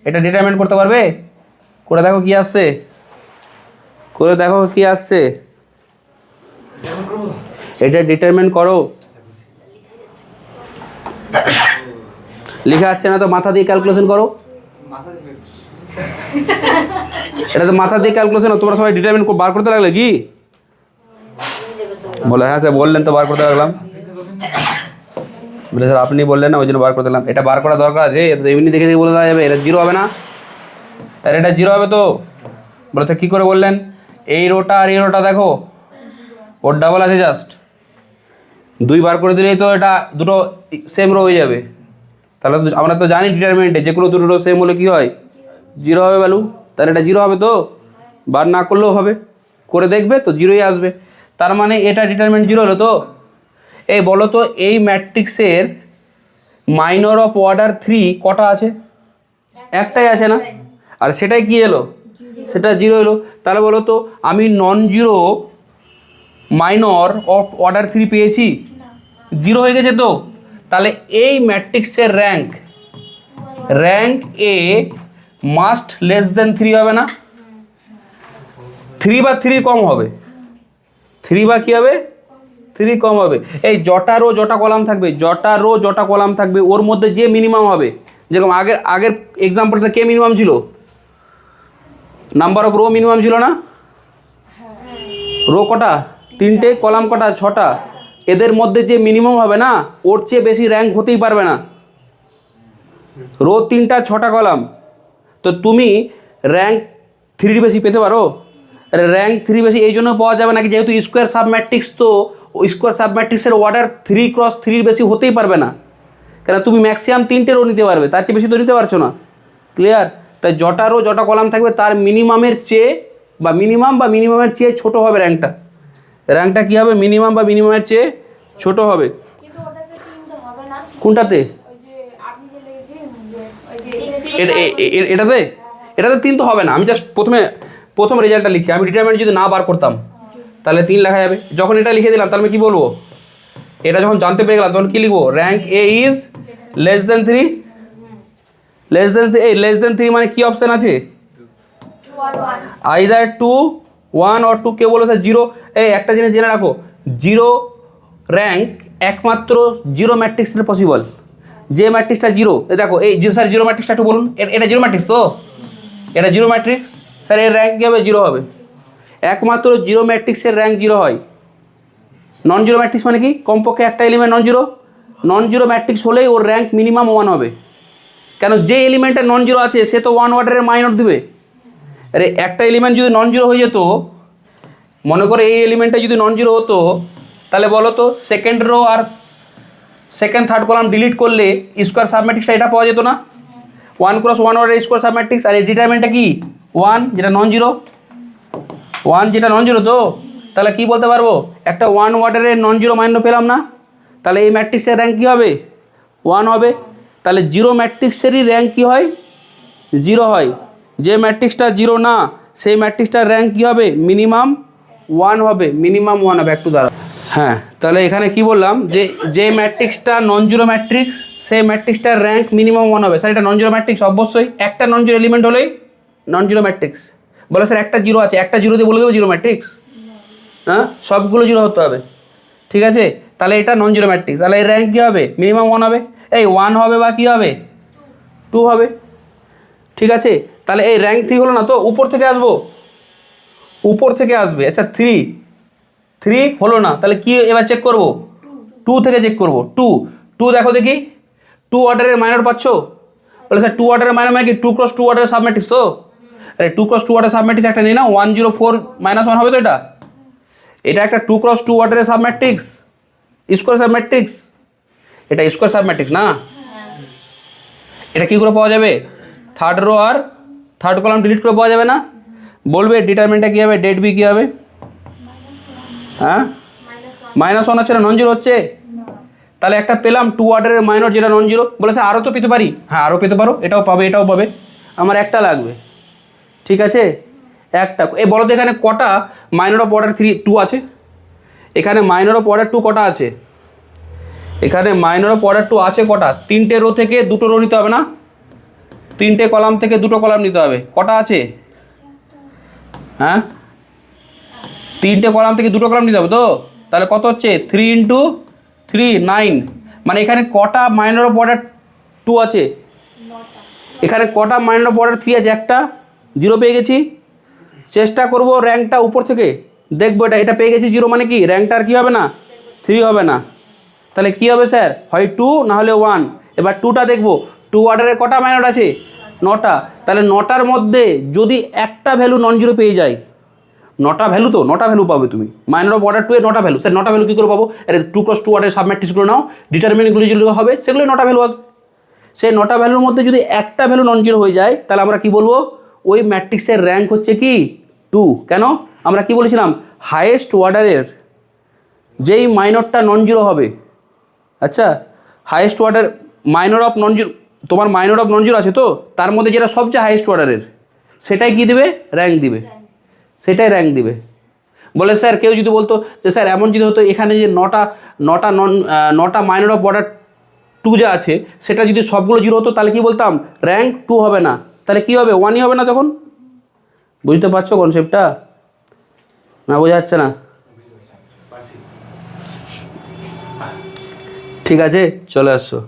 এটা ডিটারমিনেন্ট করতে পারবে? করে দেখো কি আসছে, করে দেখো কি আসছে, এটা ডিটারমিনেন্ট করো। লেখা যাচ্ছে না তো মাথা দিয়ে ক্যালকুলেশন করো। এটা তো মাথা দিয়ে ক্যালকুলেশন, তোমরা সবাই ডিটারমিনেন্ট বার করতে লাগলে কি? বলে হ্যাঁ স্যার বললেন তো বার করতে লাগলাম। বলে স্যার আপনি বললেন না ওই জন্য বার করতে লাগলাম। এটা বার করা দরকার আছে, এটা তো এমনি দেখে দেখে বলে দেওয়া যাবে এটা জিরো হবে না? তাহলে এটা জিরো হবে তো? বলে স্যার কী করে বললেন? এই রোটা আর এই রোটা দেখো ওর ডাবল আছে, জাস্ট 2 বার করে দিলেই তো এটা দুটো সেম রো হয়ে যাবে। তাহলে তো আমরা তো জানি ডিটারমিনেন্টে যে কোনো দুটো রো সেম হলে কী হয়? জিরো হবে ভ্যালু। তাহলে এটা জিরো হবে তো? বার না করলেও হবে, করে দেখবে তো জিরোই আসবে। তার মানে এটা ডিটারমিনেন্ট জিরো হলো তো? এই বলো তো এই ম্যাট্রিক্সের মাইনর অফ অর্ডার 3 কটা আছে? একটাই আছে না? আর সেটাই কি এলো? সেটা জিরো এলো। তাহলে বলো তো আমি নন জিরো মাইনর অফ অর্ডার 3 পেয়েছি? জিরো হয়ে গেছে তো? তাহলে এই ম্যাট্রিক্সের rank a must less than 3 হবে না? 3 বা 3 কম হবে, 3 বা কী হবে? 3 কম হবে। এই জটা রো জটা কলাম থাকবে, জটা রো জটা কলাম থাকবে, ওর মধ্যে যে মিনিমাম হবে, যেরকম আগের এক্সাম্পলটা কে মিনিমাম ছিল? নাম্বার অফ রো মিনিমাম ছিল না? রো কটা? 3টে, কলাম কটা? 6টা। এদের মধ্যে যে মিনিমাম হবে না, ওর চেয়ে বেশি র্যাঙ্ক হতেই পারবে না। রো 3টা 6টা কলাম, তো তুমি র্যাঙ্ক 3 বেশি পেতে পারো? র্যাঙ্ক 3 বেশি এই জন্য পাওয়া যাবে নাকি যেহেতু স্কোয়ার সাবম্যাট্রিক্স, তো স্কোয়ার সাবম্যাট্রিক্সের অর্ডার 3x3 বেশি হতেই পারবে না, কেন তুমি ম্যাক্সিমাম 3টে রো নিতে পারবে, তার চেয়ে বেশি তো নিতে পারছো না। ক্লিয়ার? তাই জটা রো জটা কলাম থাকবে তার মিনিমামের চেয়ে বা মিনিমামের চেয়ে ছোটো হবে র্যাঙ্কটা। র্যাঙ্কটা কী হবে? মিনিমাম বা মিনিমামের চেয়ে ছোটো হবে। কোনটাতে? এটাতে? এটাতে 3 তো হবে না। আমি জাস্ট প্রথম রেজাল্টটা লিখছি। আমি ডিটারমিনেন্ট যদি না বার করতাম তাহলে 3 লেখা যাবে। যখন এটা লিখে দিলাম তাহলে আমি কী বলবো? এটা যখন জানতে পেরে গেলাম তখন কী লিখবো? Rank A is less than 3। Less than 3 মানে কী অপশান আছে? Either 2 1 or 2। কেউ বলো স্যার জিরো। এই একটা জিনিস জেনে রাখো, জিরো র্যাঙ্ক একমাত্র জিরো ম্যাট্রিক্সের পসিবল। যে ম্যাট্রিক্সটা জিরো, দেখো এই যে স্যার জিরো ম্যাট্রিক্সটা একটু বলুন। এটা জিরো ম্যাট্রিক্স তো? এটা জিরো ম্যাট্রিক্স স্যার, এর র্যাঙ্ক কী হবে? জিরো হবে। একমাত্র জিরো ম্যাট্রিক্সের র্যাঙ্ক জিরো হয়। নন জিরো ম্যাট্রিক্স মানে কি? কমপক্ষে একটা এলিমেন্ট নন জিরো ম্যাট্রিক্স হলেই ওর র্যাঙ্ক মিনিমাম 1 হবে। কেন? যে এলিমেন্টটা নন জিরো আছে সে তো 1 অর্ডারের মাইনর দিবে। আরে একটা এলিমেন্ট যদি নন জিরো হয়ে যেত, মনে করে এই এলিমেন্টটা যদি নন জিরো হতো, তাহলে বলো তো সেকেন্ড রো আর সেকেন্ড থার্ড কলাম ডিলিট করলে স্কোয়ার সাবম্যাট্রিক্সটা এটা পাওয়া যেত না? 1x1 অর্ডারের স্কোয়ার সাবম্যাট্রিক্স। আর এই ডিটারমিনেন্টটা কি? 1 যেটা নন জিরো, 1 যেটা নন জিরো। তো তাহলে কি বলতে পারবো? একটা 1 অর্ডারের নন জিরো মাইনর পেলাম না? তাহলে এই ম্যাট্রিক্সের র্যাঙ্ক কী হবে? 1 হবে। তাহলে জিরো ম্যাট্রিক্সেরই র্যাঙ্ক কী হয়? জিরো হয়। যে ম্যাট্রিক্সটা জিরো না সেই ম্যাট্রিক্সটার র্যাঙ্ক কী হবে? মিনিমাম 1 হবে। মিনিমাম 1 হবে। একটু দাঁড়া। হ্যাঁ, তাহলে এখানে কি বললাম যে ম্যাট্রিক্সটা নন জিরো ম্যাট্রিক্স সেই ম্যাট্রিক্সটার র্যাঙ্ক মিনিমাম 1 হবে। স্যার এটা নন জিরো ম্যাট্রিক্স? অবশ্যই। একটা নন জিরো এলিমেন্ট হলেই নন জিরো ম্যাট্রিক্স। বলে স্যার একটা জিরো আছে, একটা জিরো দিয়ে বলে দেবো জিরো ম্যাট্রিক্স? হ্যাঁ, সবগুলো জিরো হতে হবে। ঠিক আছে, তাহলে এটা নন জিরো ম্যাট্রিক্স। তাহলে এর র্যাঙ্ক কী হবে? মিনিমাম 1 হবে। এই 1 হবে বা কী হবে? 2 হবে। ঠিক আছে, তাহলে এই র্যাঙ্ক 3 হলো না তো? উপর থেকে আসবে। আচ্ছা 3 হলো না, তাহলে কি এবার চেক করব? 2 থেকে চেক করব। 2 দেখো দেখি 2 অর্ডারের মাইনর পাচ্ছ? বলে স্যার 2 অর্ডারের মানে কি 2 × 2 অর্ডারের সাবম্যাট্রিক্স তো? আরে 2 × 2 অর্ডারের সাবম্যাট্রিক্স একটা নেই না, 104 - 1 হবে তো এটা। এটা একটা 2 × 2 অর্ডারের সাবম্যাট্রিক্স, স্কোয়ার সাবম্যাট্রিক্স, এটা স্কোয়ার সাবম্যাট্রিক্স না। এটা কী করে পাওয়া যাবে? থার্ড রো আর থার্ড কলাম ডিলিট করে পাওয়া যাবে না? বলবে ডিটারমিনেন্টটা কী হবে, ডেট বি কী হবে? হ্যাঁ -1 হচ্ছে না, নন জিরো হচ্ছে। তাহলে একটা পেলাম 2 অর্ডারের মাইনর যেটা নন জিরো। বলে স্যার আরও তো পেতে পারি, হ্যাঁ আরও পেতে পারো, এটাও পাবে এটাও পাবে, আমার একটা লাগবে। ঠিক আছে, একটা। এ বলো তো এখানে কটা মাইনর অফ অর্ডার 2 আছে? এখানে মাইনর অফ অর্ডার 2 কটা আছে? এখানে মাইনর অফ অর্ডার 2 আছে কটা? 3টে রো থেকে 2টো রো নিতে হবে না? 3টে কলাম থেকে 2টো কলাম নিতে হবে। কটা আছে? হ্যাঁ 3টে কলাম থেকে 2টো কলাম নিতে হবে তো। তাহলে কত হচ্ছে? 3 × 3 9। মানে এখানে কটা মাইনর অফ অর্ডার 2 আছে? এখানে কটা মাইনর অফ অর্ডার 3 আছে? একটা, 0 পেয়ে গেছি। চেষ্টা করব র্যাঙ্কটা উপর থেকে দেখবো। এটা পেয়ে গেছি 0, মানে কি র্যাঙ্কটা আর কী হবে না? 3 হবে না। তাহলে কী হবে স্যার? হয় 2 না হলে 1। এবার 2টা দেখবো, 2 অর্ডারে কটা মাইনর আছে? 9টা। তাহলে 9টার মধ্যে যদি একটা ভ্যালু নন জিরো পেয়ে যায়, 9টা ভ্যালু তো, 9টা ভ্যালু পাবে তুমি। মাইনর অফ অর্ডার 2 এর 9টা ভ্যালু। স্যার 9টা ভ্যালু কী করে পাবো? আরে 2 × 2 অর্ডারের সাবম্যাট্রিক্সগুলো নাও, ডিটারমিনেন্টগুলি যেগুলো হবে সেগুলোই 9টা ভ্যালু আসবে। সেই 9টা ভ্যালুর মধ্যে যদি একটা ভ্যালু নন জিরো হয়ে যায়, তাহলে আমরা কি বলবো? ওই ম্যাট্রিক্সের র্যাঙ্ক হচ্ছে কি 2। কেন? আমরা কি বলেছিলাম? হাইয়েস্ট অর্ডারের যেই মাইনরটা নন জিরো হবে, আচ্ছা highest order minor of non zero, তোমার মাইনর অফ নন জিরো আছে তো, তার মধ্যে যেটা সবচেয়ে হাইয়েস্ট অর্ডারের সেটাই কি দিবে? র্যাঙ্ক দিবে, সেটাই র্যাঙ্ক দিবে। বলে স্যার কেউ যদি বলতো যে স্যার এমন যদি হতো এখানে যে 9টা মাইনর অফ অর্ডার 2 যা আছে সেটা যদি সবগুলো 0 হতো, তাহলে কি বলতাম? র্যাঙ্ক 2 হবে না। তাহলে কি হবে? 1ই হবে না তখন। বুঝতে পারছো কনসেপ্টটা? না বোঝা যাচ্ছে না? ঠিক আছে, চলে আসছো।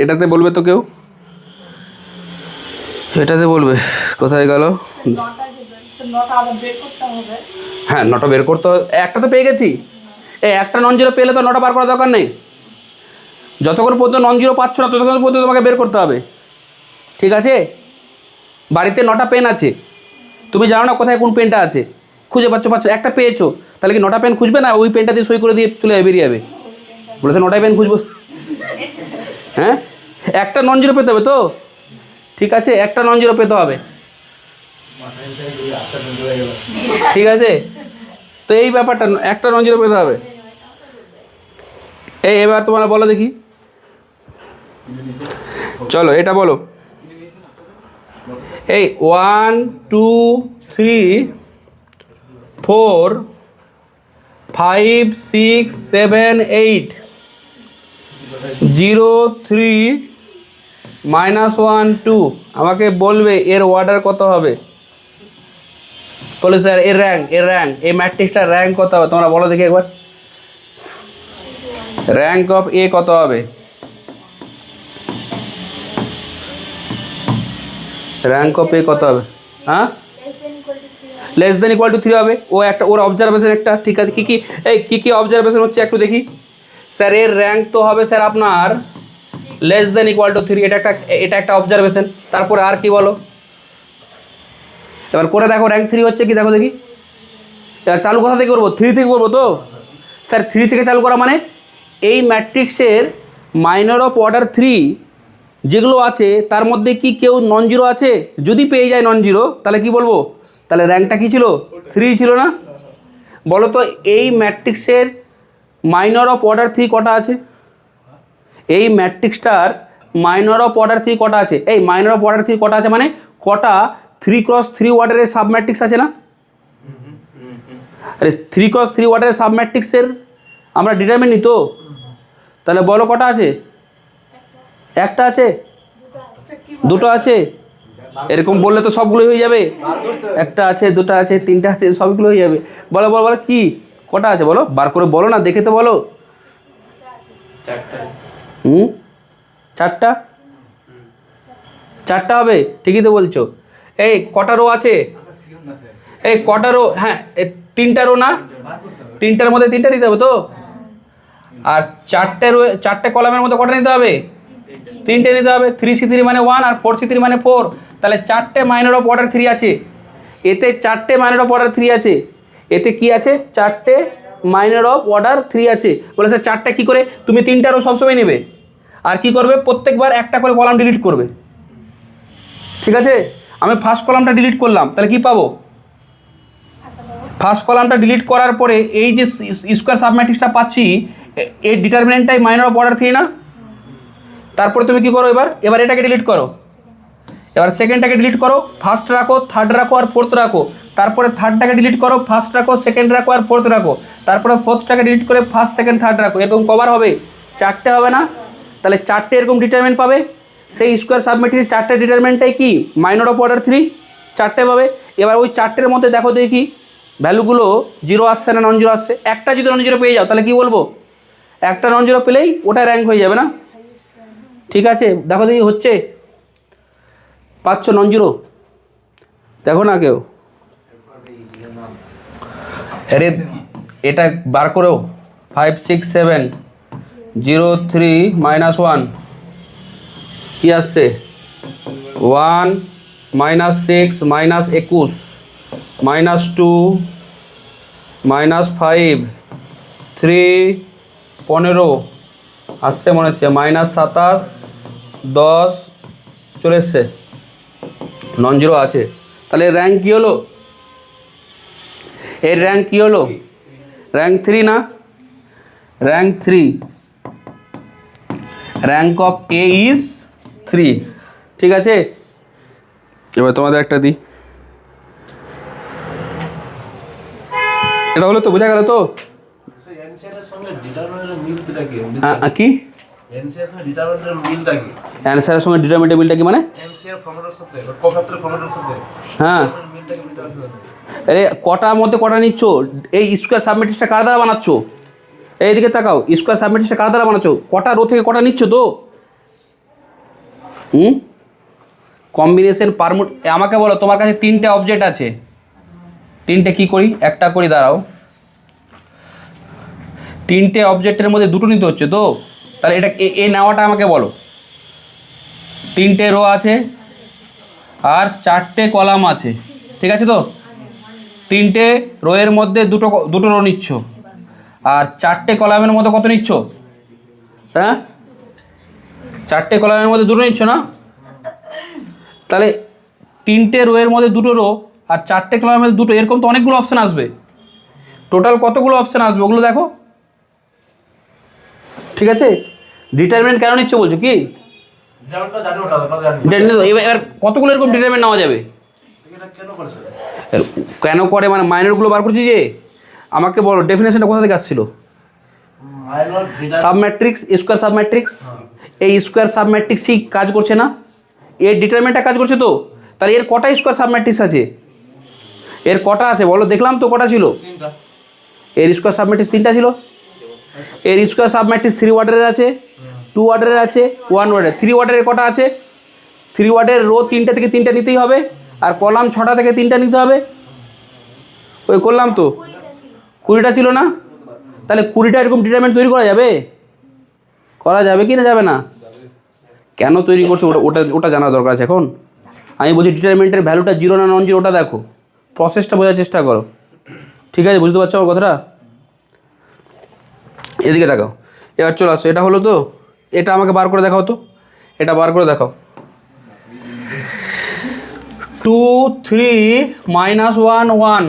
এটাতে বলবে তো কেউ? এটাতে বলবে? কোথায় গেল? হ্যাঁ 9টা বের করতে হবে। একটা তো পেয়ে গেছি, একটা নন জিরো পেলে তো 9টা বার করার দরকার নেই। যতক্ষণ পর্যন্ত নন জিরো পাচ্ছ না ততক্ষণ পর্যন্ত তোমাকে বের করতে হবে। ঠিক আছে, বাড়িতে 9টা পেন আছে, তুমি জানো না কোথায় কোন পেনটা আছে, খুঁজে পাচ্ছ, একটা পেয়েছো, তাহলে কি 9টা পেন খুঁজবে না? ওই পেনটা দিয়ে সই করে দিয়ে চলে যাবে, বেরিয়ে যাবে। বলেছে 9টাই পেন খুঁজবো? হ্যাঁ একটা নন জিরো পেতে হবে তো। ঠিক আছে, একটা নন জিরো পেতে হবে। ঠিক আছে, তো এই ব্যাপারটা, একটা নন জিরো পেতে হবে। এবার তোমরা বলো দেখি, চলো এটা বলো। 1 2 3 4 5 6 7 8 0 3 -1 2। আমাকে বলবে এর অর্ডার কত হবে? বলো স্যার এর র্যাঙ্ক এই ম্যাট্রিক্সটার র্যাঙ্ক কত হবে? তোমরা বলো দেখি একবার, র্যাঙ্ক অফ এ কত হবে? র্যাঙ্ক অফ এ কত হবে? হ্যাঁ লেস দেন ইকুয়াল টু 3 হবে। ও একটা, ওর অবজারভেশন একটা। ঠিক আছে, কী অবজারভেশন হচ্ছে একটু দেখি। স্যার এর র্যাঙ্ক তো হবে স্যার আপনার লেস দেন ইকুয়াল টু 3, এটা একটা অবজারভেশন। তারপরে আর কি বলো? এবার করে দেখো র্যাঙ্ক 3 হচ্ছে কি, দেখো দেখি। এবার চালু কোথা থেকে করবো? 3 থেকে করবো তো। স্যার 3 থেকে চালু করা মানে এই ম্যাট্রিক্সের মাইনর অফ অর্ডার 3 যেগুলো আছে তার মধ্যে কি কেউ নন জিরো আছে? যদি পেয়ে যায় নন জিরো, তাহলে কি বলবো? তাহলে র্যাঙ্কটা কী ছিল? 3 ছিল না? বলো তো এই ম্যাট্রিক্সের মাইনর অফ অর্ডার 3 কটা আছে? এই ম্যাট্রিক্সটার মাইনর অফ অর্ডার 3 কটা আছে? এই মাইনর অফ অর্ডার 3 কটা আছে মানে কটা 3 × 3 অর্ডারের সাব ম্যাট্রিক্স আছে না? আরে 3 × 3 অর্ডারের সাব ম্যাট্রিক্সের আমরা ডিটারমিন নিই তো। তাহলে বলো কটা আছে? একটা আছে, দুটো আছে? এরকম বললে তো সবগুলোই হয়ে যাবে। একটা আছে, দুটো আছে, তিনটা আছে, সবগুলো হয়ে যাবে। বলো বলো বলো কি কটা আছে বলো, বার করে বলো না, দেখে তো বলো। চারটা হবে? ঠিকই তো বলছো। এই কটা রো আছে? এই কটা রো? হ্যাঁ 3টা রো না? 3টার মধ্যে 3টা নিতে হবে তো। আর 4টে কলামের মধ্যে কটা নিতে হবে? তিনটে নিতে হবে, 3C3 মানে 1 আর 4C3 মানে 4, তাহলে চারটে মাইনর অফ অর্ডার 3 আছে, এতে চারটে মাইনর অফ অর্ডার 3 আছে, এতে কি আছে চারটে মাইনর অফ অর্ডার 3 আছে। বলে স্যার চারটে কী করে, তুমি তিনটা রো সবসময় নেবে আর কি করবে প্রত্যেকবার একটা করে কলাম ডিলিট করবে, ঠিক আছে। আমি ফার্স্ট কলামটা ডিলিট করলাম, তাহলে কি পাবো, ফার্স্ট কলামটা ডিলিট করার পরে এই যে স্কোয়ার সাবম্যাট্রিক্সটা পাচ্ছি এর ডিটারমিনেন্টটাই মাইনর অফ অর্ডার 3 না। তারপরে তুমি কি করো, এবার এটাকে ডিলিট করো, এবার সেকেন্ডটাকে ডিলিট করো, ফার্স্ট রাখো, থার্ড রাখো আর ফোর্থ রাখো, তারপরে থার্ডটাকে ডিলিট করো, ফার্স্ট রাখো, সেকেন্ড রাখো আর ফোর্থ রাখো, তারপরে ফোর্থটাকে ডিলিট করে ফার্স্ট সেকেন্ড থার্ড রাখো, এরকম কবার হবে, চারটে হবে না। তাহলে চারটে এরকম ডিটারমিনেন্ট পাবে, সেই স্কোয়ার সাবমেট্রিক্সের চারটে ডিটারমিনেন্টটাই কি মাইনর অফ অর্ডার 3, চারটে পাবে। এবার ওই চারটের মধ্যে দেখো দেখি ভ্যালুগুলো জিরো আসছে না নন জিরো আসছে, একটা যদি নন জিরো পেয়ে যাও তাহলে কি বলবো, একটা নন জিরো পেলেই ওটা র্যাঙ্ক হয়ে যাবে না, ঠিক আছে। দেখো দেখি হচ্ছে, পাচ্ছ নন জিরো, দেখো না কেউ, আরে এটা বার করেও 5 6 7 0 3 -1 কি আসছে 1 -6 -21 -2 -5 3 15 আসছে মনে হচ্ছে -27 10 চলে এসছে, নন জিরো আছে। তাহলে র্যাঙ্ক কী হলো, এর র্যাঙ্ক কী হলো, র্যাঙ্ক 3 না, rank 3, rank of A is 3, ঠিক আছে। এবার তোমাদের একটা দিই, এটা হলো তো, বোঝা গেল তো কি অ্যান্সারের সঙ্গে ডিটারমিনেন্টের মিলটা কি মানে, হ্যাঁ আরে কটার মধ্যে কটা নিচ্ছ, এই স্কোয়ার সাবমেট্রিক্সটা কার দ্বারা বানাচ্ছ, এইদিকে তাকাও, স্কোয়ার সাবমেট্রিক্সটা কার দ্বারা বানাচ্ছ, কটা রো থেকে কটা নিচ্ছ তো, কম্বিনেশন পারমুট। আমাকে বলো তোমার কাছে তিনটে অবজেক্ট আছে, তিনটে কি করি, একটা করি, দাঁড়াও, তিনটে অবজেক্টের মধ্যে দুটো নিতে হচ্ছে তো, তাহলে এটা এ নেওয়াটা আমাকে বলো, তিনটে রো আছে আর চারটে কলাম আছে, ঠিক আছে তো, তিনটে রোয়ের মধ্যে দুটো রো নিচ্ছ আর চারটে কলামের মধ্যে কত নিচ্ছ, হ্যাঁ চারটে কলামের মধ্যে দুটো নিচ্ছ না, তাহলে তিনটে রোয়ের মধ্যে দুটো রো আর চারটে কলামের মধ্যে দুটো, এরকম তো অনেকগুলো অপশান আসবে, টোটাল কতগুলো অপশান আসবে ওগুলো দেখো, ঠিক আছে। ডিটারমিনেন্ট কেন নিচ্ছ বলছো কি, এবার কতগুলো এরকম ডিটারমিনেন্ট নেওয়া যাবে, কেন করে মানে মাইনরগুলো বার করছি যে, আমাকে বলো ডেফিনেশনটা কোথা থেকে আসছিল, সাবম্যাট্রিক্স, স্কোয়ার সাবম্যাট্রিক্স, এই স্কোয়ার সাবম্যাট্রিক্সই কাজ করছে না, এর ডিটারমিনেন্টটা কাজ করছে তো, তাহলে এর কটা স্কোয়ার সাবম্যাট্রিক্স আছে, এর কটা আছে বলো, দেখলাম তো কটা ছিল, এর স্কোয়ার সাবম্যাট্রিক্স 3টা ছিল, এর স্কোয়ার সাবম্যাট্রিক্স 3 অর্ডারের আছে, 2 অর্ডারের আছে, 1 অর্ডার, 3 অর্ডারের কটা আছে, 3 অর্ডারের রো 3টে থেকে 3টা নিতেই হবে আর কলাম 6টা থেকে 3টা নিতে হবে, ওই করলাম তো, 20টা ছিল না, তাহলে 20টা এরকম ডিটারমিনেন্ট তৈরি করা যাবে, করা যাবে কি না যাবে না, কেন তৈরি করছো ওটা জানার দরকার আছে এখন, আমি বলছি ডিটারমিনেন্টের ভ্যালুটা জিরো না নন জিরো ওটা দেখো, প্রসেসটা বোঝার চেষ্টা করো, ঠিক আছে, বুঝতে পারছো আমার কথাটা, এদিকে দেখাও, এবার চলে আসো, এটা হলো তো, এটা আমাকে বার করে দেখাও তো, এটা বার করে দেখাও, 2 3 -1 1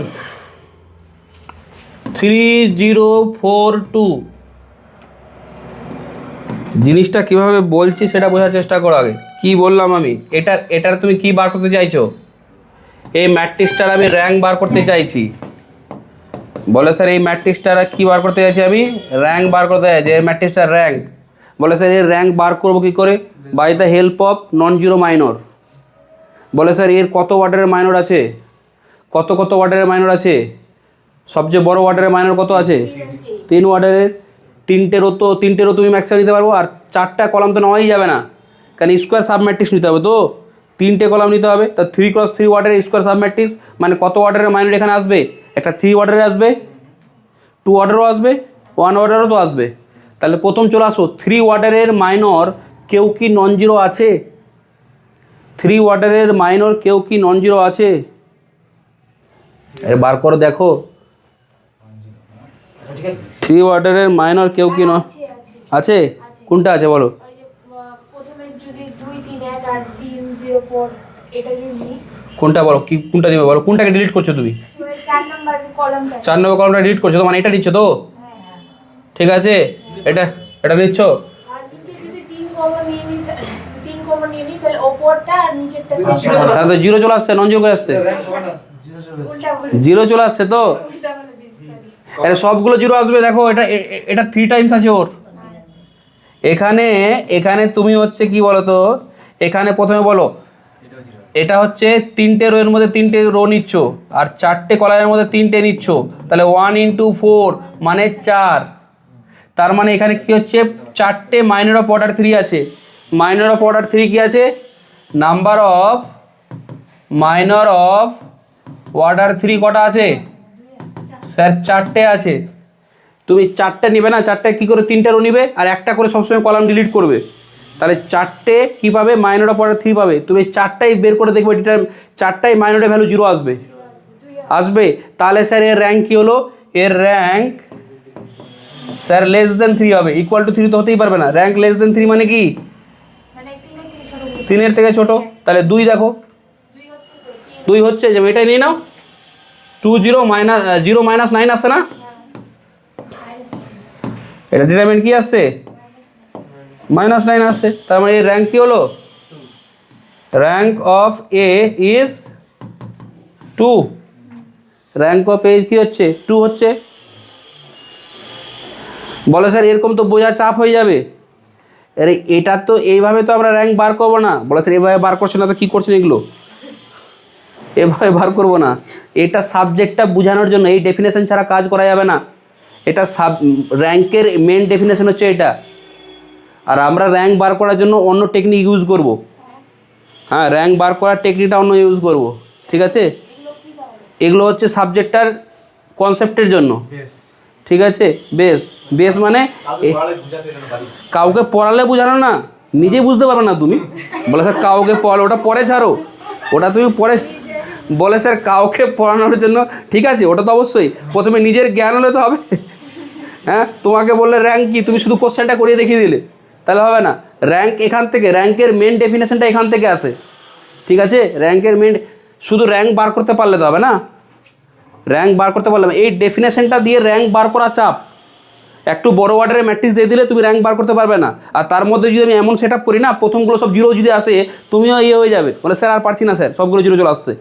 3 0 4 2, জিনিসটা কীভাবে বলছি সেটা বোঝার চেষ্টা করো আগে, কি বললাম আমি, এটার তুমি কি বার করতে চাইছো, এই ম্যাট্রিক্সটার আমি র্যাঙ্ক বার করতে চাইছি, বলে স্যার এই ম্যাট্রিক্সটার কী বার করতে চাইছি আমি, র্যাঙ্ক বার করতে চাইছি, এই ম্যাট্রিক্সটার র্যাঙ্ক, বলে স্যার এর র্যাঙ্ক বার করবো কী করে, by the help of non zero minor, বলে স্যার এর কত অর্ডারের মাইনর আছে, কত অর্ডারের মাইনর আছে, সবচেয়ে বড় অর্ডারের মাইনর কত আছে, 3 অর্ডারের, তিনটে রো তুমি ম্যাক্সিমাম নিতে পারবো, আর 4টা কলাম তো নেওয়াই যাবে না, কারণ স্কোয়ার সাবম্যাট্রিক্স নিতে হবে তো, 3টে কলাম নিতে হবে, তা 3x3 অর্ডারের স্কোয়ার সাবম্যাট্রিক্স মানে কত অর্ডারের মাইনর এখানে আসবে, একটা 3 অর্ডারে আসবে, 2 অর্ডারও আসবে, 1 অর্ডারও তো আসবে, তাহলে প্রথম চলে আসো 3 অর্ডারের মাইনর কেউ কি নন জিরো আছে? 3 অর্ডারের মাইনর কেউ কি নন জিরো আছে? আরে বার করো দেখো। 3 অর্ডারের মাইনর কেউ কি নন আছে? কোনটা আছে বলো? কোনটা বলো, কি কোনটা নিবে বলো? কোনটাকে ডিলিট করছো তুমি? 4 নম্বর কলামটা ডিলিট করছো তো, মানে এটা নিচ্ছ তো? ঠিক আছে, এটা এটা নিচ্ছ। তাহলে তো জিরো চলে আসছে, নন জিরো আসছে, জিরো চলে আসছে তো। আরে সবগুলো জিরো আসবে, দেখো এটা এটা 3 টাইমস আছে ওর। এখানে এখানে তুমি হচ্ছে কি বলো তো, এখানে প্রথমে বলো এটা হচ্ছে 3টে রোয়ের মধ্যে 3টে রো নিচ্ছ, আর 4টে কলামের মধ্যে 3টে নিচ্ছ, তাহলে 1 × 4 মানে 4। তার মানে এখানে কি হচ্ছে, 4টে মাইনর অফ অর্ডার 3 আছে। মাইনর অফ অর্ডার 3 কি আছে? Number of minor of order 3 কটা আছে স্যার? 4টে আছে। তুমি 4টে নিবে না, 4টে কী করে 3টে রো নিবে, আর একটা করে সবসময় কলাম ডিলিট করবে, তাহলে 4টে কী পাবে? মাইনর অফ অর্ডার 3 পাবে। তুমি 4টাই বের করে দেখবে, এটা 4টাই মাইনরের ভ্যালু জিরো আসবে, আসবে। তাহলে স্যার এর র্যাঙ্ক কী হলো? এর র্যাঙ্ক স্যার লেস দেন 3 হবে, ইকুয়াল টু 3 তো হতেই পারবে না। র্যাঙ্ক লেস দেন 3 মানে কি? 3-এর থেকে ছোট। তাহলে 2 দেখো, 2 হচ্ছে, যে এটাই নিয়ে নাও। 2 0 -9 আসছে না? এটা ডিটারমিনেন্ট কি আসছে? -9 আসছে। তার মানে এর র্যাঙ্ক কি হলো? Rank of A is 2। Rank of A কি হচ্ছে? 2 হচ্ছে। বলে স্যার এরকম তো বোঝা চাপ হয়ে যাবে। আরে এটা তো এইভাবে তো আমরা র্যাঙ্ক বার করবো না। বলে স্যার এভাবে বার করছে না তো কী করছেন এগুলো? এভাবে বার করবো না, এটা সাবজেক্টটা বোঝানোর জন্য। এই ডেফিনেশন ছাড়া কাজ করা যাবে না। এটা র্যাঙ্কের মেন ডেফিনেশন হচ্ছে এটা। আর আমরা র্যাঙ্ক বার করার জন্য অন্য টেকনিক ইউজ করব। হ্যাঁ, র্যাঙ্ক বার করার টেকনিকটা অন্য ইউজ করব, ঠিক আছে? এগুলো হচ্ছে সাবজেক্টটার কনসেপ্টের জন্য, ঠিক আছে? বেস বেস মানে কাউকে পড়ালে বোঝানো না, নিজে বুঝতে পারবে না তুমি। বলে স্যার কাউকে পড়ালে, ওটা পরে ছাড়ো, ওটা তুমি পরে। বলে স্যার কাউকে পড়ানোর জন্য, ঠিক আছে ওটা তো অবশ্যই, প্রথমে নিজের জ্ঞান হলে তো হবে। হ্যাঁ, তোমাকে বললে র্যাঙ্ক কি, তুমি শুধু কোশ্চেনটা করিয়ে দেখিয়ে দিলে, তাহলে হবে না। র্যাঙ্ক এখান থেকে, র্যাঙ্কের মেন ডেফিনেশনটা এখান থেকে আসে, ঠিক আছে? র্যাঙ্কের মেন, শুধু র্যাঙ্ক বার করতে পারলে তো হবে না। র্যাঙ্ক বার করতে পারলাম, এই ডেফিনেশনটা দিয়ে র্যাঙ্ক বার করা চাপ। একটু বড় অর্ডারের ম্যাট্রিক্স দিয়ে দিলে তুমি র্যাঙ্ক বার করতে পারবে না। আর তার মধ্যে যদি আমি এমন সেট আপ করি না, প্রথমগুলো সব জিরো যদি আসে, তুমিও ইয়ে হয়ে যাবে, বলে স্যার আর পারছি না স্যার, সবগুলো জিরো চলে আসছে।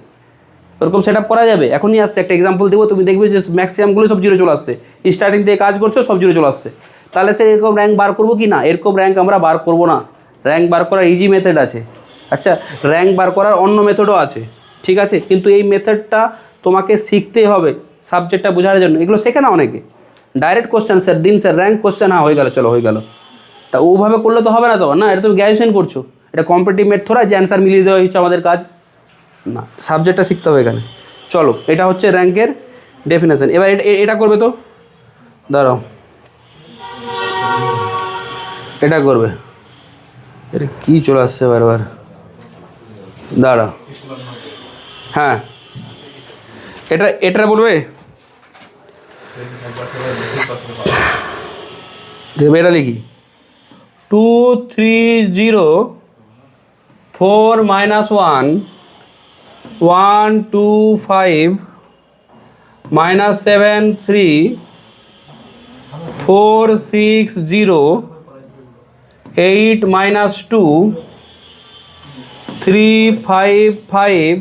ওরকম সেট আপ করা যাবে? এখনই আসছে, একটা এক্সাম্পল দেবো, তুমি দেখবে যে ম্যাক্সিমামগুলো সব জিরো চলে আসছে। স্টার্টিং থেকে কাজ করছো, সব জিরো চলে আসছে। তাহলে স্যার এরকম র্যাঙ্ক বার করবো কি না? এরকম র্যাঙ্ক আমরা বার করবো না। র্যাঙ্ক বার করার ইজি মেথড আছে, আচ্ছা, র্যাঙ্ক বার করার অন্য মেথডও আছে, ঠিক আছে? কিন্তু এই মেথডটা তোমাকে শিখতে হবে সাবজেক্টটা বোঝানোর জন্য। এগুলো শেখে না অনেকে, ডাইরেক্ট কোশ্চেন স্যার দিন, স্যার র্যাঙ্ক কোশ্চেন, হ্যাঁ হয়ে গেল, চলো হয়ে গেল। তা ওভাবে করলে তো হবে না তো, না? এটা তুমি গ্র্যাজুয়েশন করছো, এটা কম্পিটিটিভ মেথড থোড়া যে অ্যান্সার মিলিয়ে দেওয়া হচ্ছে আমাদের কাজ না। সাবজেক্টটা শিখতে হবে এখানে। চলো, এটা হচ্ছে র্যাঙ্কের ডেফিনেশন। এবার এটা করবে তো, দাঁড়াও, এটা করবে। এটা কী চলে আসছে বারবার, দাঁড়াও। হ্যাঁ, এটা বলবে, দেখবে এটা লিখি 2 3 0 4 - 1 1 2 5 -7 3 4 6 0 8 - 2 3 5 5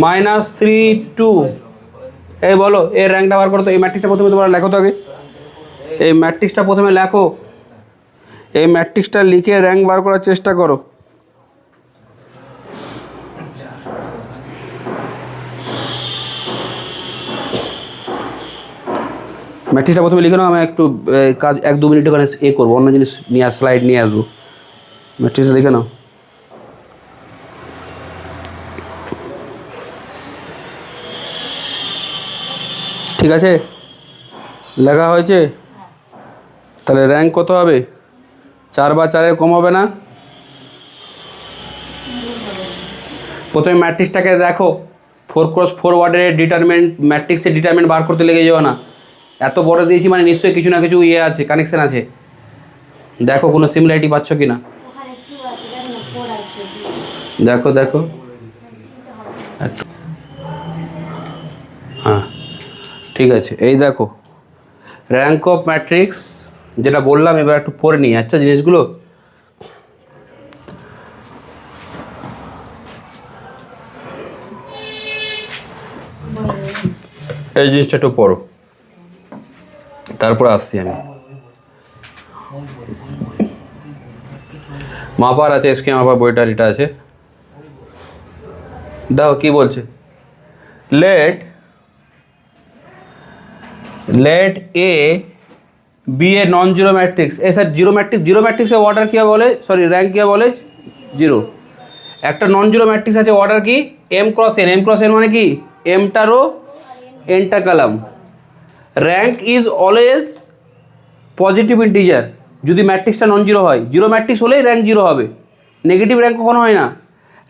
-3 2। এই বলো এর র্যাঙ্কটা বার করো তো। এই ম্যাট্রিক্সটা প্রথমে তোমরা লেখো তো আগে, এই ম্যাট্রিক্সটা প্রথমে লেখো। এই ম্যাট্রিক্সটা লিখে র্যাঙ্ক বার করার চেষ্টা করো। ম্যাট্রিক্সটা প্রথমে লিখে নাও, আমি একটু কাজ 1-2 মিনিট ওখানে করবো, অন্য জিনিস নিয়ে স্লাইড নিয়ে আসবো। ম্যাট্রিক্সটা লিখে নাও। ঠিক আছে, লেখা হয়েছে? তাহলে র্যাঙ্ক কত হবে? 4 বা 4 কম হবে না। প্রথমে ম্যাট্রিক্সটাকে দেখো, 4x4 ওয়ার্ডের ডিটারমিনেন্ট, ম্যাট্রিক্সের ডিটারমিনেন্ট বার করতে লেগে যাও না। এত বড় দিয়েছি মানে নিশ্চয়ই কিছু না কিছু ইয়ে আছে, কানেকশন আছে। দেখো কোনো সিমিলারিটি পাচ্ছ কি না, দেখো দেখো। হ্যাঁ ঠিক আছে, এই দেখো র্যাঙ্ক অফ ম্যাট্রিক্স যেটা বললাম, এবার একটু পড়ে নিই আচ্ছা জিনিসগুলো। এই জিনিসটা একটু পড়ো, তারপরে আসছি আমি। মাপার আছে, এসকে মাপার বইটার এটা আছে, দেখো কি বলছে। Let A be a non zero matrix. A sir zero ম্যাট্রিক্সের অর্ডার কী বলে, সরি র্যাঙ্ক কী বলে, জিরো। একটা নন জিরো ম্যাট্রিক্স আছে, অর্ডার কি M cross N. M cross N মানে কি, এমটা রো এনটা column. Rank is always positive integer যদি ম্যাট্রিক্সটা নন জিরো হয়। জিরো ম্যাট্রিক্স হলেই র্যাঙ্ক জিরো হবে, নেগেটিভ র্যাঙ্ক কখনো হয় না।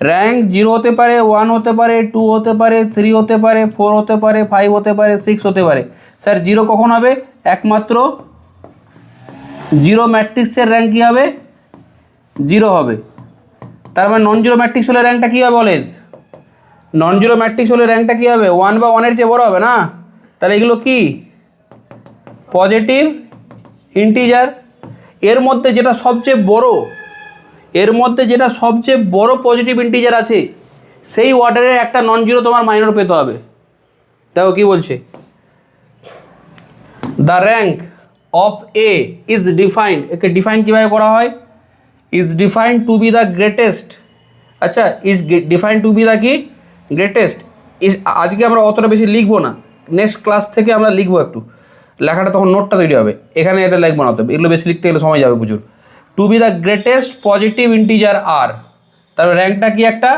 র্যাঙ্ক 0 হতে পারে, 1 হতে পারে, 2 হতে পারে, 3 হতে পারে, 4 হতে পারে, 5 হতে পারে, 6 হতে পারে। স্যার 0 কখন হবে, একমাত্র জিরো ম্যাট্রিক্সের র্যাঙ্ক কী হবে, 0 হবে। তার মানে নন জিরো ম্যাট্রিক্স হলে র্যাঙ্কটা কী হবে অলওয়েজ, নন জিরো ম্যাট্রিক্স হলে র্যাঙ্কটা কী হবে, 1 বা 1-এর চেয়ে বড় হবে না। তাহলে এগুলো কি পজিটিভ ইন্টিজার। এর মধ্যে যেটা সবচেয়ে বড় পজিটিভ ইন্টিজার আছে, সেই অর্ডারের একটা নন জিরো তোমার মাইনর পেতে হবে। দেখো কি বলছে, the rank of A is defined. একে ডিফাইন কীভাবে করা হয়, is defined to be the greatest. আচ্ছা, is defined to be the কি গ্রেটেস্ট। আজকে আমরা অতটা বেশি লিখবো না, নেক্সট ক্লাস থেকে আমরা লিখবো একটু, লেখাটা তখন নোটটা তৈরি হবে, এখানে এটা লিখবো না, তবে এগুলো বেশি লিখতে গেলে সময় যাবে প্রচুর। To be the greatest positive integer R, তারপর র্যাঙ্কটা কি একটা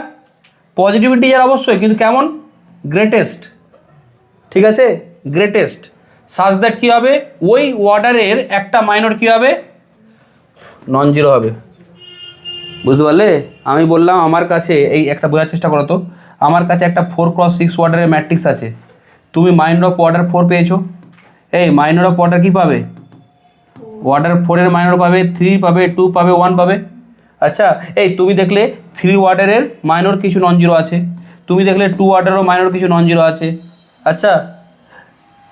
পজিটিভ ইন্টিজার অবশ্যই, কিন্তু কেমন, গ্রেটেস্ট। ঠিক আছে, গ্রেটেস্ট সাজ দ্যাট কী হবে, ওই অর্ডারের একটা মাইনর কী হবে, নন জিরো হবে। বুঝতে পারলে, আমি বললাম আমার কাছে এই একটা বোঝার চেষ্টা করো তো, আমার কাছে একটা 4x6 অর্ডারের ম্যাট্রিক্স আছে, তুমি মাইনর অফ অর্ডার 4 পেয়েছো। এই মাইনর অফ অর্ডার কী পাবে, অর্ডার 4-এর মাইনর পাবে, 3 পাবে, 2 পাবে, 1 পাবে। আচ্ছা, এই তুমি দেখলে 3 অর্ডারের মাইনর কিছু নন জিরো আছে, তুমি দেখলে 2 অর্ডারেরও মাইনর কিছু নন জিরো আছে। আচ্ছা,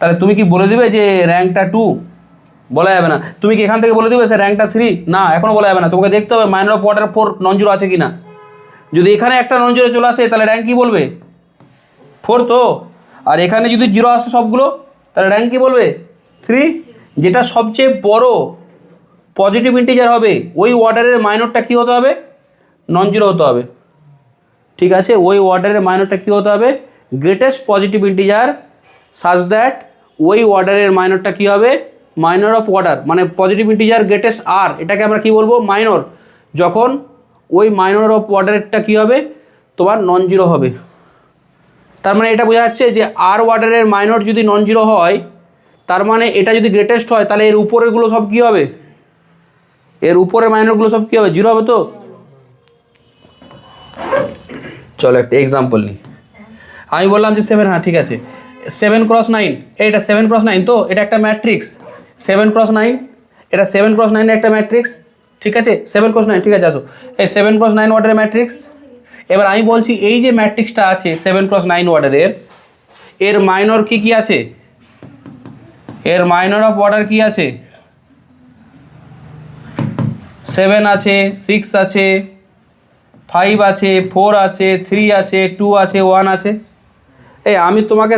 তাহলে তুমি কি বলে দিবে যে র্যাঙ্কটা 2, বলা যাবে না। তুমি কি এখান থেকে বলে দিবে স্যার র্যাঙ্কটা 3, না, এখনও বলা যাবে না, তোমাকে দেখতে হবে minor of order 4 non zero আছে কি না। যদি এখানে একটা নন জিরো চলে আসে তাহলে র্যাঙ্ক কী বলবে, 4 তো। আর এখানে যদি জিরো আসে সবগুলো, তাহলে র্যাঙ্ক কী বলবে, 3। যেটা সবচেয়ে বড় পজিটিভ ইন্টিজার হবে, ওই অর্ডারের মাইনরটা কী হতে হবে, নন জিরো হতে হবে। ঠিক আছে, ওই অর্ডারের মাইনরটা কী হতে হবে, greatest positive integer such that ওই অর্ডারের মাইনরটা কী হবে, মাইনর অফ অর্ডার মানে পজিটিভ ইন্টিজার গ্রেটেস্ট আর, এটাকে আমরা কি বলবো, মাইনর। যখন ওই মাইনর অফ অর্ডারেরটা কী হবে, তোমার নন জিরো হবে। তার মানে এটা বোঝা যাচ্ছে যে আর অর্ডারের মাইনর যদি নন জিরো হয়, তার মানে এটা যদি গ্রেটেস্ট হয়, তাহলে এর উপরেরগুলো সব কী হবে, এর উপরের মাইনরগুলো সব কী হবে, জিরো হবে। তো চলো একটা এক্সাম্পল নিই। আমি বললাম যে 7, হ্যাঁ ঠিক আছে, 7x9, এটা 7x9, তো এটা একটা ম্যাট্রিক্স 7x9, এটা 7x9 একটা ম্যাট্রিক্স। ঠিক আছে, 7x9, ঠিক আছে, আসো এই 7x9 অর্ডারের ম্যাট্রিক্স। এবার আমি বলছি এই যে ম্যাট্রিক্সটা আছে 7x9 অর্ডারের, এর মাইনর কি কি আছে, এর মাইনর অফ অর্ডার কি আছে, 7 আছে, 6 আছে, 5 আছে, 4 আছে, 3 আছে, 2 আছে, 1 আছে। আমি তোমাকে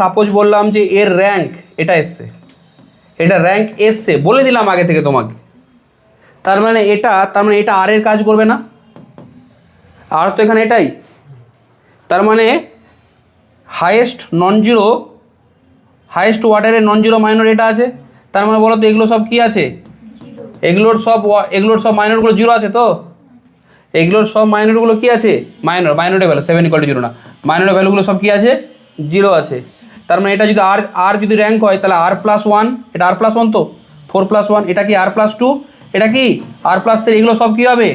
সাপোজ বললাম যে এর র্যাঙ্ক এটা এসছে, এটা র্যাঙ্ক এসছে বলে দিলাম আগে থেকে তোমাকে। তার মানে এটা আর এর কাজ করবে না, আর তো এখানে এটাই। তার মানে হাইয়েস্ট অর্ডারের নন জিরো মাইনর এটা আছে। তার মানে বলো তো এগুলো সব কি আছে, এগুলোর সব মাইনরগুলো জিরো আছে। তো এগুলোর সব মাইনরগুলো কি আছে, মাইনরের ভ্যালু 7=0 না, মাইনরের ভ্যালুগুলো সব কি আছে, জিরো আছে। তার মানে এটা যদি আর যদি র্যাঙ্ক হয় তাহলে R+1, এটা R+1 তো 4+1, এটা কি r+2, এটা কি r+3, এগুলো সব কী হবে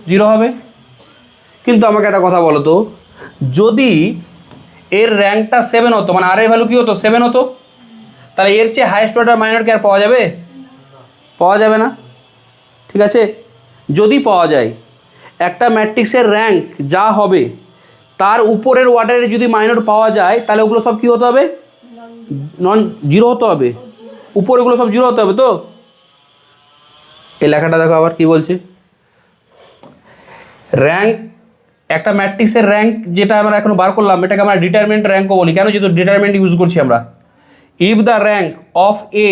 0 হবে। কিন্তু আমাকে একটা কথা বলো তো, যদি এর র্যাঙ্কটা 7 হতো, মানে আর এর ভ্যালু কী হতো 7 হতো, তাহলে এর চেয়ে হাইয়েস্ট অর্ডার মাইনর কি আর পাওয়া যাবে? পাওয়া যাবে না, ঠিক আছে। যদি পাওয়া যায় একটা ম্যাট্রিক্সের র্যাঙ্ক যা হবে তার উপরের অর্ডারে যদি মাইনর পাওয়া যায়, তাহলে ওগুলো সব কী হতে হবে? নন জিরো হতে হবে, উপরেগুলো সব জিরো হতে হবে। তো এই লেখাটা দেখো আবার কি বলছে, র্যাঙ্ক, একটা ম্যাট্রিক্সের র্যাঙ্ক যেটা আমরা এখন বার করলাম এটাকে আমরা ডিটারমিনেন্ট র্যাঙ্কও বলি। কেন? যেহেতু ডিটারমিনেন্ট ইউজ করছি আমরা। If the rank of A,